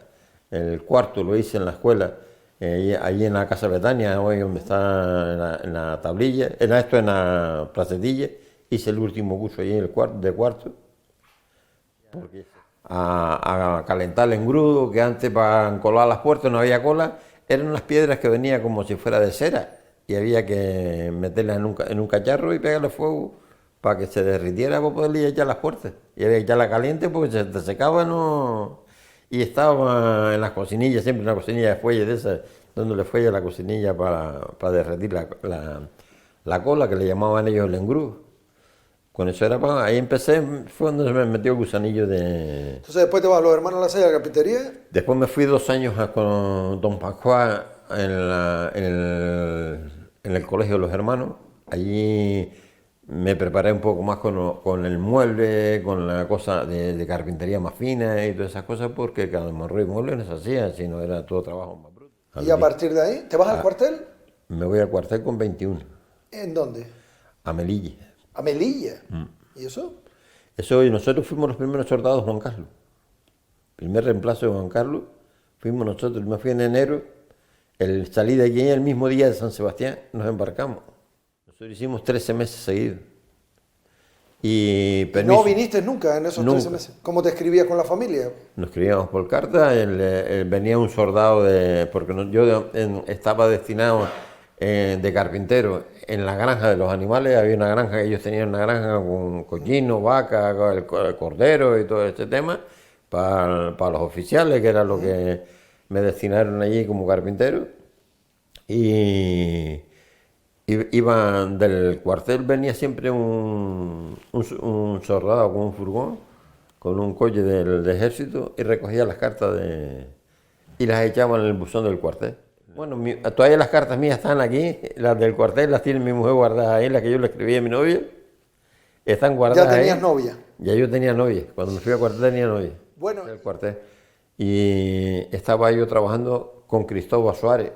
el cuarto lo hice en la escuela, allí en la Casa Betania, hoy donde está en la tablilla, esto en la placetilla, hice el último curso allí en el cuarto, porque a calentar el engrudo, que antes para colar las puertas no había cola, eran unas piedras que venían como si fuera de cera y había que meterlas en un cacharro y pegarle fuego para que se derritiera para poderle echar las puertas. Y había que echarla caliente porque se te secaba, ¿no? Y estaba en las cocinillas, siempre una cocinilla de fuelle de esas, dándole fuelle a la cocinilla para derretir la cola, que le llamaban ellos el engrudo. Con eso era ahí empecé, fue cuando se me metió el gusanillo de... Entonces después te vas a los hermanos a la sala de carpintería. Después me fui 2 años con don Pascual en el colegio de los hermanos. Allí me preparé un poco más con el mueble, con la cosa de carpintería más fina y todas esas cosas, porque cada Monroy mueble no se hacía, sino era todo trabajo más bruto. ¿Y a partir de ahí te vas al cuartel? Me voy al cuartel con 21. ¿En dónde? A Melilla. ¿A Melilla? ¿Y eso? Eso, y nosotros fuimos los primeros soldados Juan Carlos. Primer reemplazo de Juan Carlos, fuimos nosotros. Me fui en enero, salí de aquí el mismo día de San Sebastián, nos embarcamos. Nosotros hicimos 13 meses seguidos. Y ¿No viniste nunca en esos 13 meses? ¿Cómo te escribías con la familia? Nos escribíamos por carta, venía un soldado porque yo estaba destinado de carpintero en la granja de los animales. Había una granja, ellos tenían una granja con cochino, vaca, cordero y todo este tema, para los oficiales, que era lo que me destinaron allí como carpintero. Y iban del cuartel, venía siempre un soldado con un furgón, con un coche del ejército, y recogía las cartas y las echaban en el buzón del cuartel. Bueno, todavía las cartas mías están aquí, las del cuartel las tiene mi mujer guardadas ahí, las que yo le escribí a mi novia, están guardadas ahí. ¿Ya tenías novia? Ya yo tenía novia, cuando me fui al cuartel tenía novia. Bueno. Del cuartel. Y estaba yo trabajando con Cristóbal Suárez,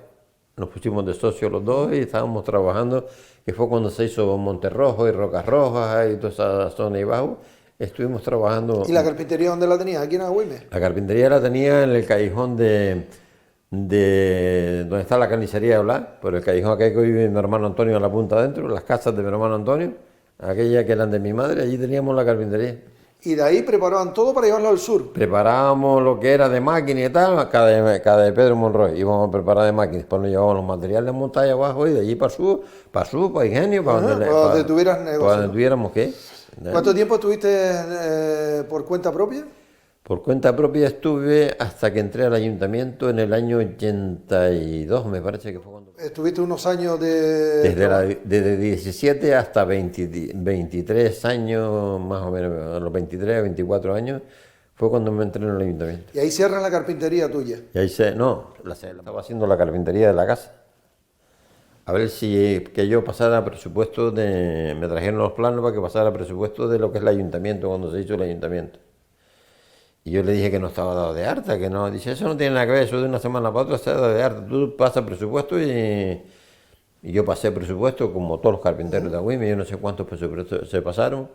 nos pusimos de socios los dos y estábamos trabajando, que fue cuando se hizo Monterrojo y Rocas Rojas y toda esa zona ahí abajo. Estuvimos trabajando. ¿Y la carpintería dónde la tenías? ¿Aquí en Agüime? La carpintería la tenía en el callejón de donde está la carnicería de Blas, por el callejón aquel que vive mi hermano Antonio a la punta adentro, las casas de mi hermano Antonio, aquellas que eran de mi madre, allí teníamos la carpintería. Y de ahí preparaban todo para llevarlo al sur. Preparábamos lo que era de máquina y tal, cada de Pedro Monroy, íbamos a preparar de máquina, después nos llevábamos los materiales montados abajo y de allí para para Ingenio, para donde tuvieras negocio. Para donde tuviéramos qué. ¿Cuánto tiempo estuviste por cuenta propia? Por cuenta propia estuve hasta que entré al ayuntamiento en el año 82, me parece que fue cuando... ¿Estuviste unos años de...? Desde 17 hasta 23 años, más o menos, a los 23, 24 años, fue cuando me entré en el ayuntamiento. ¿Y ahí cierran la carpintería tuya? Y ahí estaba haciendo la carpintería de la casa. A ver si que yo pasara presupuesto me trajeron los planos para que pasara presupuesto de lo que es el ayuntamiento, cuando se hizo el ayuntamiento. Y yo le dije que no estaba dado de alta, que no. Dice, eso no tiene nada que ver, eso de una semana para otra está dado de alta. Tú pasas presupuesto y yo pasé presupuesto como todos los carpinteros de Agüime, yo no sé cuántos presupuestos se pasaron.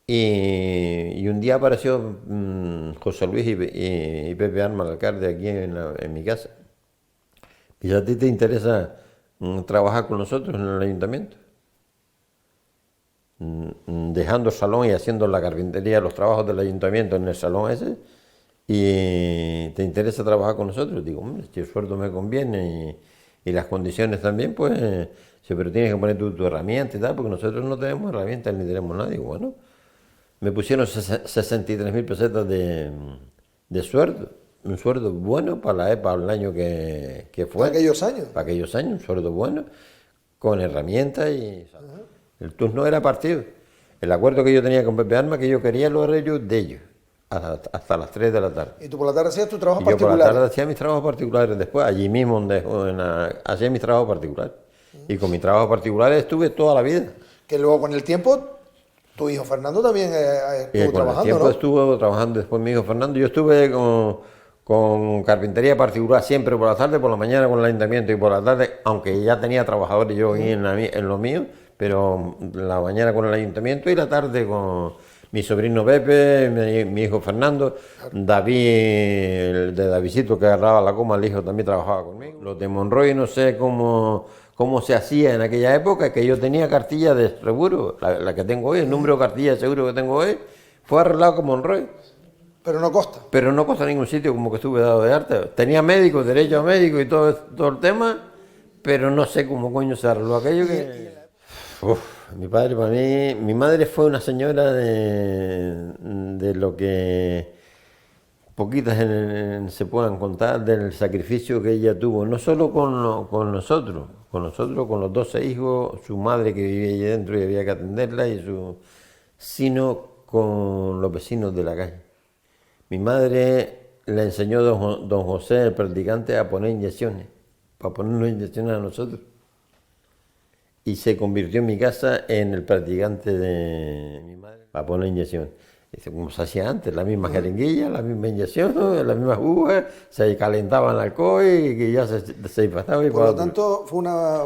Y un día apareció José Luis y Pepe Arma, el alcalde, aquí en mi casa. Y a ti te interesa trabajar con nosotros en el ayuntamiento, dejando el salón y haciendo la carpintería, los trabajos del ayuntamiento en el salón ese, y te interesa trabajar con nosotros. Digo, hombre, si el sueldo me conviene y las condiciones también, pues, sí, pero tienes que poner tu herramienta y tal, porque nosotros no tenemos herramientas ni tenemos nada. Digo, bueno, me pusieron 63.000 pesetas de sueldo, un sueldo bueno para la EPA, el año que fue. ¿Para aquellos años? Para aquellos años, un sueldo bueno, con herramientas y... El turno era partido. El acuerdo que yo tenía con Pepe Arma, que yo quería los arreglos de ellos, hasta las 3 de la tarde. Y tú por la tarde hacías tus trabajos Y yo por la particulares. tarde hacía mis trabajos particulares, después allí mismo donde hacía mis trabajos particulares. Y con mis trabajos particulares estuve toda la vida. Que luego con el tiempo, tu hijo Fernando también Y estuvo con el trabajando, tiempo ¿no? estuvo trabajando después mi hijo Fernando. Yo estuve con carpintería particular siempre por la tarde, por la mañana con el ayuntamiento y por la tarde, aunque ya tenía trabajadores yo ahí en lo mío, pero la mañana con el ayuntamiento y la tarde con mi sobrino Pepe, mi hijo Fernando, David, el de Davidito que agarraba la coma, el hijo también trabajaba conmigo. Los de Monroy no sé cómo se hacía en aquella época, que yo tenía cartilla de seguro, la que tengo hoy, el número de cartilla de seguro que tengo hoy, fue arreglado con Monroy. Pero no costa. Pero no costa ningún sitio como que estuve dado de arte. Tenía médico, derecho a médico y todo el tema, pero no sé cómo coño se arregló aquello que... Uf, mi padre para mí... Mi madre fue una señora de lo que poquitas se puedan contar del sacrificio que ella tuvo, no solo con nosotros, con los 12 hijos, su madre que vivía allí dentro y había que atenderla, sino con los vecinos de la calle. Mi madre le enseñó a don José, el practicante, a poner inyecciones, para ponernos inyecciones a nosotros. Y se convirtió en mi casa en el practicante de mi madre para poner inyecciones. Dice, como se hacía antes, la misma jeringuilla, la misma inyección, las mismas agujas, se calentaba el alcohol y que ya se impactaba. Por lo tanto, fue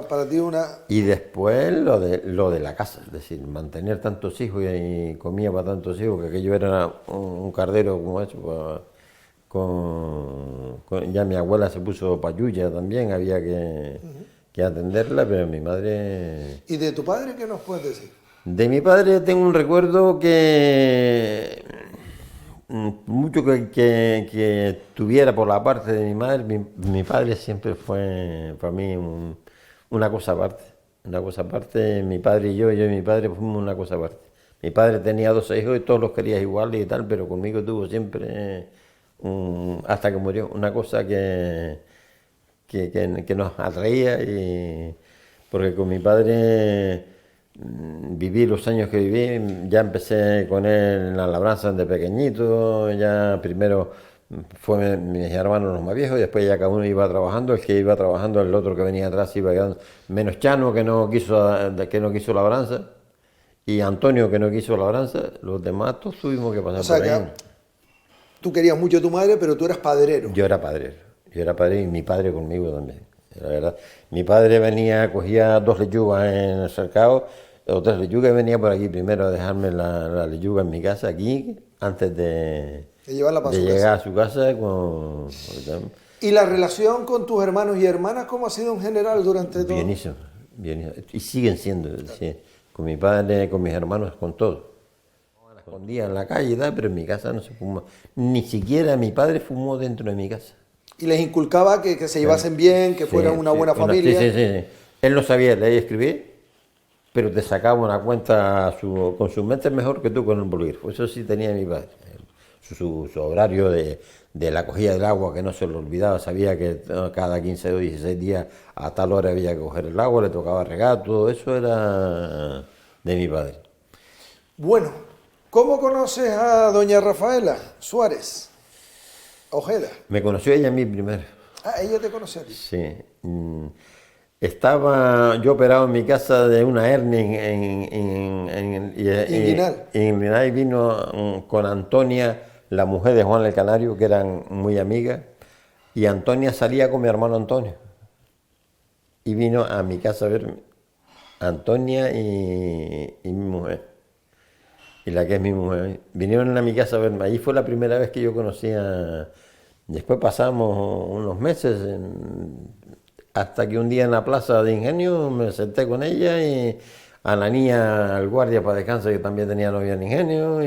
para ti una... Y después lo de la casa, es decir, mantener tantos hijos y comía para tantos hijos, que aquello era un cardero como eso, ya mi abuela se puso payuya también, había que atenderla, pero mi madre... ¿Y de tu padre qué nos puedes decir? De mi padre tengo un recuerdo que... mucho que tuviera por la parte de mi madre, mi padre siempre fue para mí una cosa aparte. Una cosa aparte, mi padre y yo y mi padre fuimos una cosa aparte. Mi padre tenía 12 hijos y todos los quería iguales y tal, pero conmigo tuvo siempre, hasta que murió, una cosa que nos atraía, porque con mi padre viví los años que viví, ya empecé con él en la labranza de pequeñito, ya primero fue mis hermanos los más viejos, y después ya cada uno iba trabajando, el que iba trabajando, el otro que venía atrás iba quedando, menos Chano que no quiso labranza, y Antonio que no quiso labranza, los demás todos tuvimos que pasar por ahí. Tú querías mucho a tu madre, pero tú eras padrero. Yo era padre y mi padre conmigo también, la verdad. Mi padre venía, cogía 2 lechugas en el cercado, o 3 lechugas, y venía por aquí primero a dejarme la lechuga en mi casa, aquí, antes de llegar a su casa. ¿Y la relación con tus hermanos y hermanas cómo ha sido en general durante todo? Bienísimo. Y siguen siendo, sí, con mi padre, con mis hermanos, con todos. Escondía en la calle, pero en mi casa no se fuma. Ni siquiera mi padre fumó dentro de mi casa. Y les inculcaba que se llevasen bien, que fueran una buena familia. Sí. Él no sabía leer y escribir, pero te sacaba una cuenta con su mente mejor que tú con el bolígrafo. Eso sí tenía mi padre. Su horario de la cogida del agua, que no se lo olvidaba, sabía que cada 15 o 16 días a tal hora había que coger el agua, le tocaba regar, todo eso era de mi padre. Bueno, ¿cómo conoces a doña Rafaela Suárez Ojeda? Me conoció ella a mí primero. Ah, ella te conoció a ti. Sí. Estaba yo operado en mi casa de una hernia en Guinal, y vino con Antonia, la mujer de Juan el Canario, que eran muy amigas, y Antonia salía con mi hermano Antonio. Y vino a mi casa a verme, Antonia y mi mujer, y la que es mi mujer. Vinieron a mi casa a verme, ahí fue la primera vez que yo conocía. Después pasamos unos meses, hasta que un día en la plaza de Ingenio me senté con ella y a la niña, al guardia para descansar, que también tenía novia en Ingenio,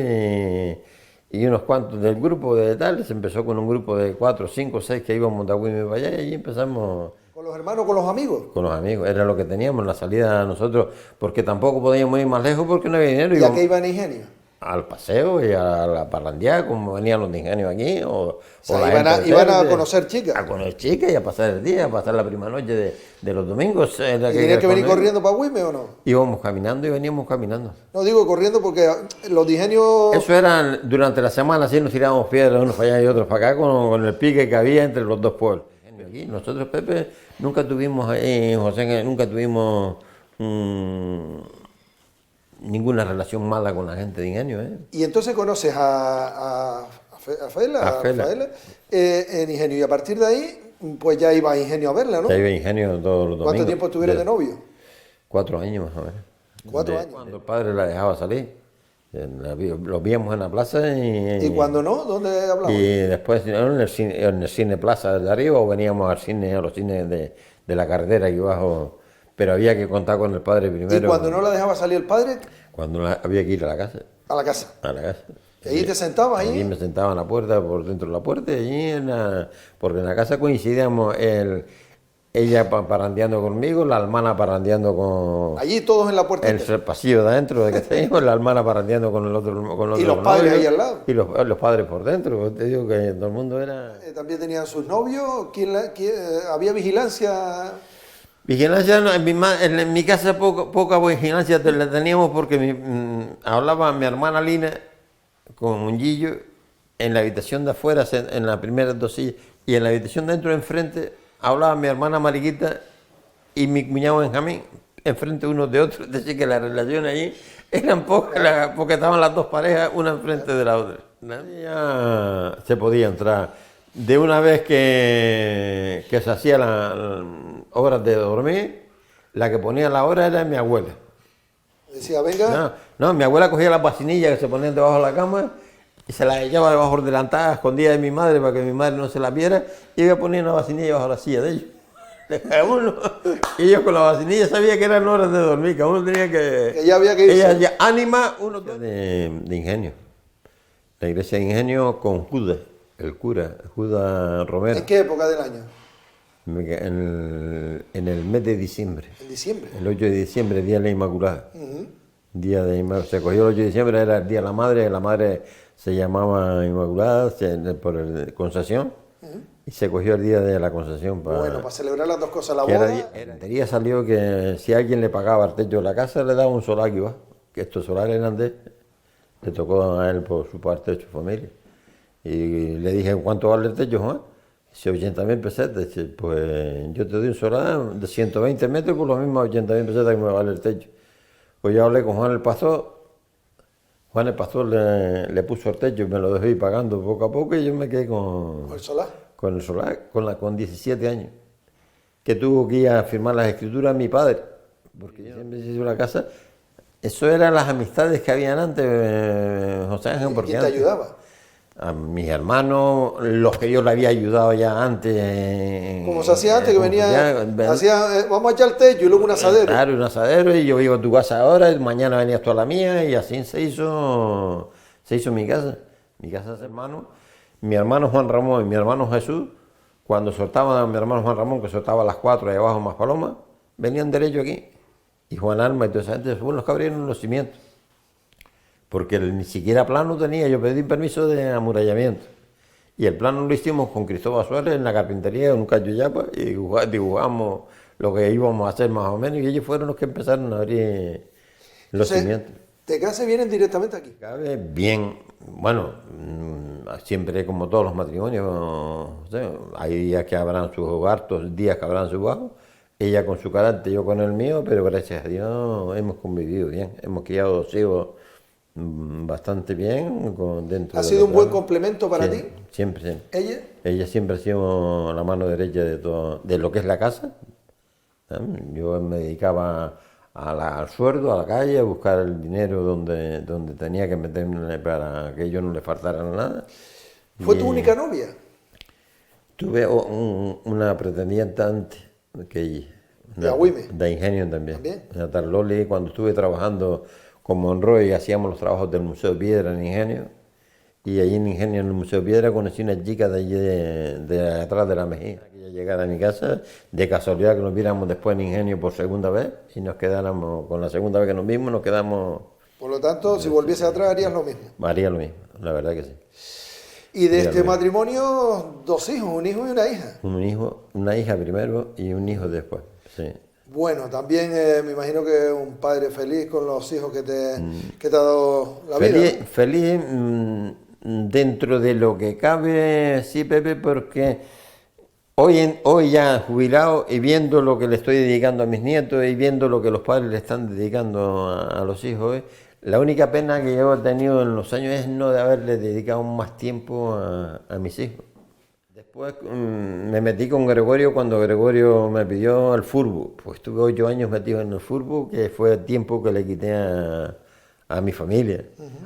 y unos cuantos del grupo de tal, se empezó con un grupo de 4, 5, 6 que íbamos de Agüime para allá y ahí empezamos ¿Con los hermanos, con los amigos? con los amigos, era lo que teníamos, la salida nosotros, porque tampoco podíamos ir más lejos porque no había dinero. ¿Y a qué iban Ingenio? Al paseo y a la parrandeada, como venían los de Ingenio aquí, O sea, iban a conocer chicas. A conocer chicas y a pasar el día, a pasar la prima noche de los domingos. ¿Y tenían que venir corriendo para Agüime o no? Íbamos caminando y veníamos caminando. No digo corriendo porque los de Ingenio... Eso era durante la semana, así nos tirábamos piedras unos para allá y otros para acá con el pique que había entre los dos pueblos. Aquí, nosotros, Pepe, nunca tuvimos, José, nunca tuvimos ninguna relación mala con la gente de Ingenio. Y entonces conoces a Fela, en Ingenio, y a partir de ahí, pues ya iba a Ingenio a verla, ¿no? Ya iba a Ingenio todos los domingos. ¿Cuánto tiempo estuvieron de novio? 4 años más o menos. 4 años. Cuando el padre la dejaba salir. Los víamos en la plaza ¿Y cuando no? ¿Dónde hablamos? Y después en el cine Plaza de arriba o veníamos a los cines de la carretera aquí abajo, pero había que contar con el padre primero. ¿Y cuando no la dejaba salir el padre? Cuando había que ir a la casa. A la casa. A la casa. ¿Y ahí te sentabas ahí? Allí me sentaba en la puerta, por dentro de la puerta, y allí porque en la casa coincidíamos ella parrandeando conmigo, la hermana parrandeando con... Allí todos en la puerta. En el pasillo de adentro de que teníamos, la hermana parrandeando con el otro. ¿Y los padres ahí al lado? Y los padres por dentro. Te digo que todo el mundo era... ¿También tenían sus novios? ¿Había vigilancia? Vigilancia, no, en mi casa poca vigilancia la teníamos porque hablaba mi hermana Lina con un Gillo en la habitación de afuera, en las primeras 2 sillas, y en la habitación de dentro, enfrente, hablaba mi hermana Mariquita y mi cuñado Benjamín, enfrente unos de otros. Es decir, que las relaciones allí eran pocas, porque estaban las 2 parejas, una enfrente de la otra. Ya se podía entrar. De una vez que se hacía las horas de dormir, la que ponía la hora era mi abuela. Decía, venga. No, mi abuela cogía las vacinillas que se ponían debajo de la cama y se las echaba debajo de la delantada, escondida de mi madre para que mi madre no se la viera, y ella ponía una vacinilla debajo de la silla de ellos. Cada uno, y ellos con la vacinilla sabían que eran horas de dormir, cada uno tenía que ya había que irse. Ella ya ánima, uno de Ingenio. La iglesia de Ingenio con Judas, el cura, Judas Romero. ¿En qué época del año? En el mes de diciembre. ¿En diciembre? El 8 de diciembre, Día de la Inmaculada. Día de Inmaculada. Se cogió el 8 de diciembre, era el Día de la Madre se llamaba Inmaculada por Concesión, y se cogió el Día de la Concesión para celebrar las dos cosas, la boda. El día salió que si alguien le pagaba el techo de la casa, le daba un solar que iba, que estos solares eran le tocó a él por su parte de su familia. Y le dije, ¿cuánto vale el techo, Juan? Dice, 80.000 pesetas. Dice, pues yo te doy un solar de 120 metros por los mismos 80.000 pesetas que me vale el techo. Pues yo hablé con Juan el Pastor. Juan el Pastor le puso el techo y me lo dejó ir pagando poco a poco, y yo me quedé con el solar. Con el solar, con 17 años. Que tuvo que ir a firmar las escrituras a mi padre, porque yo siempre hice una casa. Eso eran las amistades que habían antes, José Ángel. ¿Quién te ayudaba? A mis hermanos, los que yo le había ayudado ya antes. Como se hacía antes, que venía, vamos a echar el techo y luego un asadero. Claro, un asadero, y yo iba a tu casa ahora, y mañana venías tú a la mía, y así se hizo mi casa de hermano. Mi hermano Juan Ramón y mi hermano Jesús, cuando soltaban a mi hermano Juan Ramón, que soltaba a las 4 ahí abajo más Paloma, venían derecho aquí. Y Juan Alma y toda esa gente fueron los que abrieron los cimientos. Porque ni siquiera plano tenía, yo pedí permiso de amurallamiento. Y el plano lo hicimos con Cristóbal Suárez en la carpintería, en un cayuyapa, y dibujamos lo que íbamos a hacer más o menos, y ellos fueron los que empezaron a abrir los cimientos. ¿De casa vienen directamente aquí? Cabe bien, bueno, siempre como todos los matrimonios, o sea, hay días que habrán sus hartos, días que habrán sus bajos, ella con su carácter, yo con el mío, pero gracias a Dios hemos convivido bien, hemos criado 2 hijos bastante bien dentro. ¿Ha sido un buen complemento para ti? Siempre. ¿Ella? Ella siempre ha sido la mano derecha de lo que es la casa. Yo me dedicaba al sueldo, a la calle, a buscar el dinero donde tenía que meterme para que yo no le faltara nada. ¿Fue tu única novia? Tuve una pretendiente antes que ella. ¿De Agüime? De Ingenio también. La tal Loli, cuando estuve trabajando con Monroy, hacíamos los trabajos del Museo de Piedra en Ingenio, Y allí en Ingenio, en el Museo de Piedra, conocí una chica de allí de atrás de la Mejía. Que llegara a mi casa, de casualidad que nos viéramos después en Ingenio por segunda vez y nos quedáramos, con la segunda vez que nos vimos, nos quedamos. Por lo tanto, si volviese atrás harías lo mismo. Haría lo mismo, la verdad que sí. Y de Haría lo este mismo. matrimonio, 2 hijos, un hijo y una hija. Un hijo, una hija primero y un hijo después, sí. Bueno, también me imagino que un padre feliz con los hijos que te ha dado la vida, Feliz, ¿no? feliz dentro de lo que cabe, sí, Pepe, porque hoy ya jubilado y viendo lo que le estoy dedicando a mis nietos y viendo lo que los padres le están dedicando a los hijos, la única pena que yo he tenido en los años es no de haberle dedicado más tiempo a mis hijos. Después me metí con Gregorio cuando Gregorio me pidió el fútbol. Pues estuve 8 años metido en el fútbol, que fue tiempo que le quité a mi familia.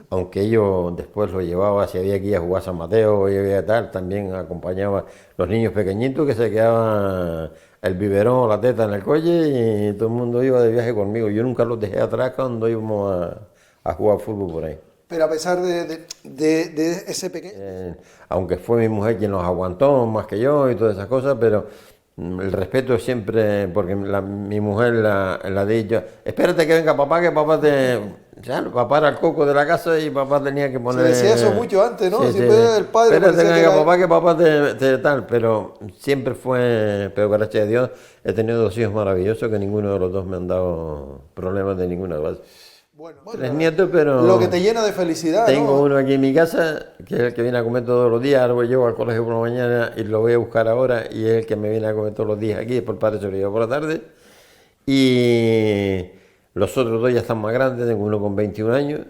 Aunque ellos después lo llevaba, si había que ir a jugar a San Mateo y había tal, también acompañaba los niños pequeñitos que se quedaban el biberón o la teta en el coche y todo el mundo iba de viaje conmigo. Yo nunca los dejé atrás cuando íbamos a jugar fútbol por ahí. Pero a pesar de ese pequeño... Aunque fue mi mujer quien los aguantó más que yo y todas esas cosas, pero el respeto siempre, porque mi mujer la dicho, espérate que venga papá, que papá te... Claro, papá era el coco de la casa y papá tenía que poner... Se decía eso mucho antes, ¿no? Sí, Siempre el padre espérate que parecía venga que era- papá, que papá te tal, pero siempre fue, pero gracias a Dios he tenido 2 hijos maravillosos que ninguno de los dos me han dado problemas de ninguna clase. Bueno, 3 nietos, pero... lo que te llena de felicidad, Tengo ¿no? uno aquí en mi casa, que es el que viene a comer todos los días. Ahora lo llevo al colegio por la mañana y lo voy a buscar ahora. Y es el que me viene a comer todos los días aquí. Después el padre se lo lleva por la tarde. Y los otros 2 ya están más grandes. Tengo uno con 21 años,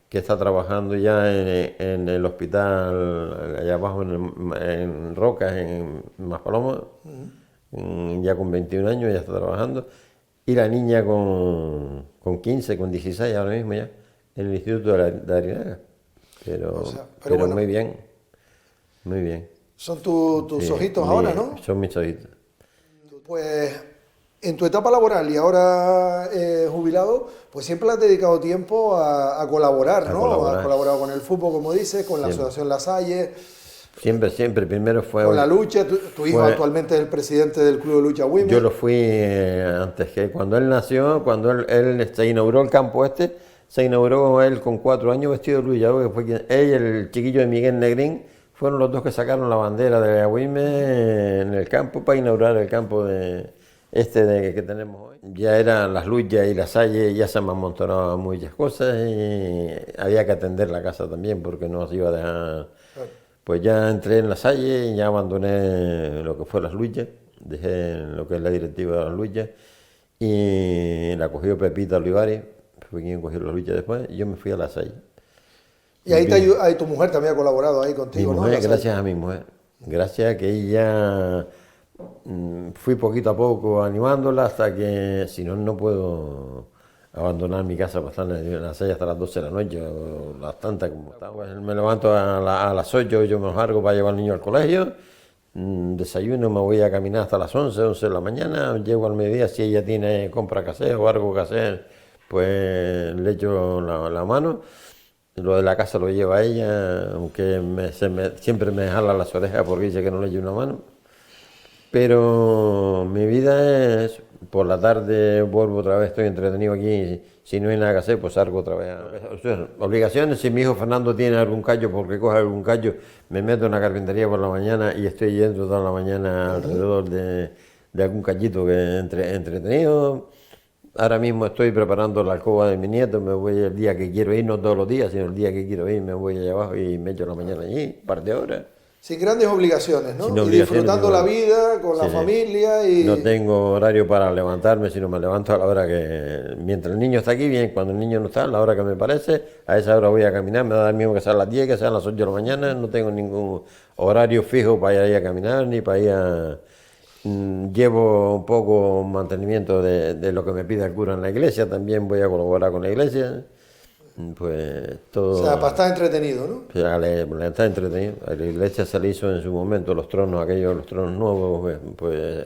que está trabajando ya en el hospital allá abajo en Rocas, en Maspalomas. Ya con 21 años ya está trabajando. Y la niña con 15, con 16 ahora mismo ya, en el Instituto de Arinaga. Pero, O sea, pero pero bueno. muy bien, muy bien. Son tus Sí, ojitos ahora, ¿no? Son mis ojitos. Pues en tu etapa laboral y ahora jubilado, pues siempre le has dedicado tiempo a colaborar, A ¿no? colaborar. Has colaborado con el fútbol, como dices, con la Siempre. Asociación La Salle, Siempre, primero fue... con la lucha. Tu hijo fue- actualmente es el presidente del Club de Lucha Women. Yo lo fui antes que cuando él nació, cuando él se inauguró el campo se inauguró él con 4 años vestido de luchador, que fue él y el chiquillo de Miguel Negrín, fueron los dos que sacaron la bandera de la Agüime en el campo para inaugurar el campo que tenemos hoy. Ya eran las luchas y las Salle, ya se me amontonaban muchas cosas y había que atender la casa también porque no se iba a dejar... Claro. Pues ya entré en la Salle y ya abandoné lo que fue las luchas, dejé lo que es la directiva de las luchas y la cogió Pepita Olivares, fue quien cogió las luchas después, y yo me fui a la Salle. Y ahí, Bien. ahí tu mujer también ha colaborado ahí Mi contigo, ¿no? mujer, La Salle. gracias a mi mujer, gracias a que ella fui poquito a poco animándola hasta que si no, no puedo abandonar mi casa para estar en la Salle hasta las 12 de la noche o las tantas como está. Pues me levanto a las 8, yo me largo para llevar al niño al colegio, desayuno, me voy a caminar hasta las 11 de la mañana, llego al mediodía, si ella tiene compra que hacer o algo que hacer, pues le echo la mano. Lo de la casa lo lleva ella, aunque siempre me jala las orejas porque dice que no le echo una mano. Pero mi vida es, por la tarde vuelvo otra vez, estoy entretenido aquí, si no hay nada que hacer, pues salgo otra vez. O sea, obligaciones, si mi hijo Fernando tiene algún callo, porque coge algún callo, me meto en la carpintería por la mañana y estoy yendo toda la mañana alrededor de algún callito que entretenido. Ahora mismo estoy preparando la alcoba de mi nieto, me voy el día que quiero ir, no todos los días, sino el día que quiero ir, me voy allá abajo y me echo la mañana allí, un par de horas. Sin grandes obligaciones, ¿no? Sin Y obligaciones, disfrutando no. la vida con la Sí. familia y... No tengo horario para levantarme, sino me levanto a la hora que... Mientras el niño está aquí, bien, cuando el niño no está, a la hora que me parece, a esa hora voy a caminar, me da el mismo que sean las 10, que sean las 8 de la mañana, no tengo ningún horario fijo para ir a caminar, ni para ir a... Llevo un poco mantenimiento de lo que me pide el cura en la iglesia, también voy a colaborar con la iglesia, pues todo... O sea, para estar entretenido, ¿no? O sea, le está entretenido. A la iglesia se le hizo en su momento los tronos, los tronos nuevos, pues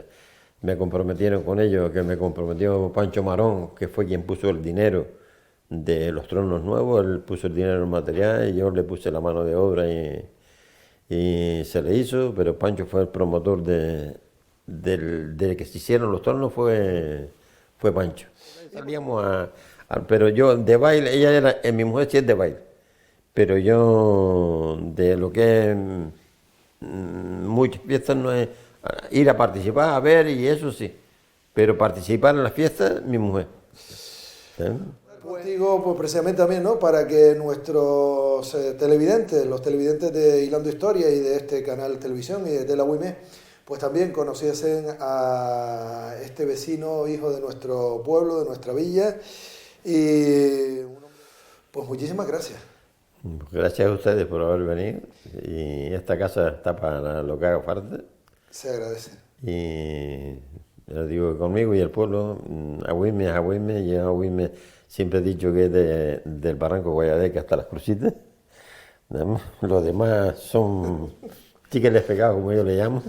me comprometieron con ellos, que me comprometió Pancho Marón, que fue quien puso el dinero de los tronos nuevos, él puso el dinero en material y yo le puse la mano de obra y se le hizo, pero Pancho fue el promotor de que se hicieron los tronos, fue Pancho. Salíamos pero yo de baile, ella era, mi mujer sí es de baile, pero yo de lo que es muchas fiestas no es ir a participar, a ver y eso sí, pero participar en las fiestas, mi mujer. ¿Sí? Contigo, pues precisamente también, ¿no? Para que nuestros televidentes, los televidentes de Hilando Historia y de este canal televisión y de la UIME, pues también conociesen a este vecino, hijo de nuestro pueblo, de nuestra villa. Y pues muchísimas gracias. Gracias a ustedes por haber venido y esta casa está para lo que haga falta. Se agradece. Y les digo que conmigo y el pueblo, Agüime es Agüime, y Agüime siempre he dicho que es del Barranco Guayadeque hasta las Crucitas. Los demás son chiqueles pegados, como yo le llamo,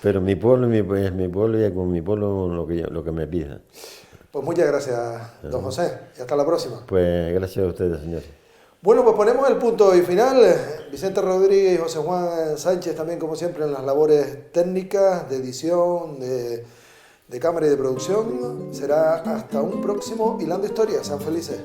pero mi pueblo es mi pueblo y con mi pueblo lo que me pida. Pues muchas gracias, don José, y hasta la próxima. Pues gracias a ustedes, señor. Bueno, pues ponemos el punto y final. Vicente Rodríguez y José Juan Sánchez también, como siempre, en las labores técnicas, de edición, de cámara y de producción. Será hasta un próximo Hilando Historia. Sean felices.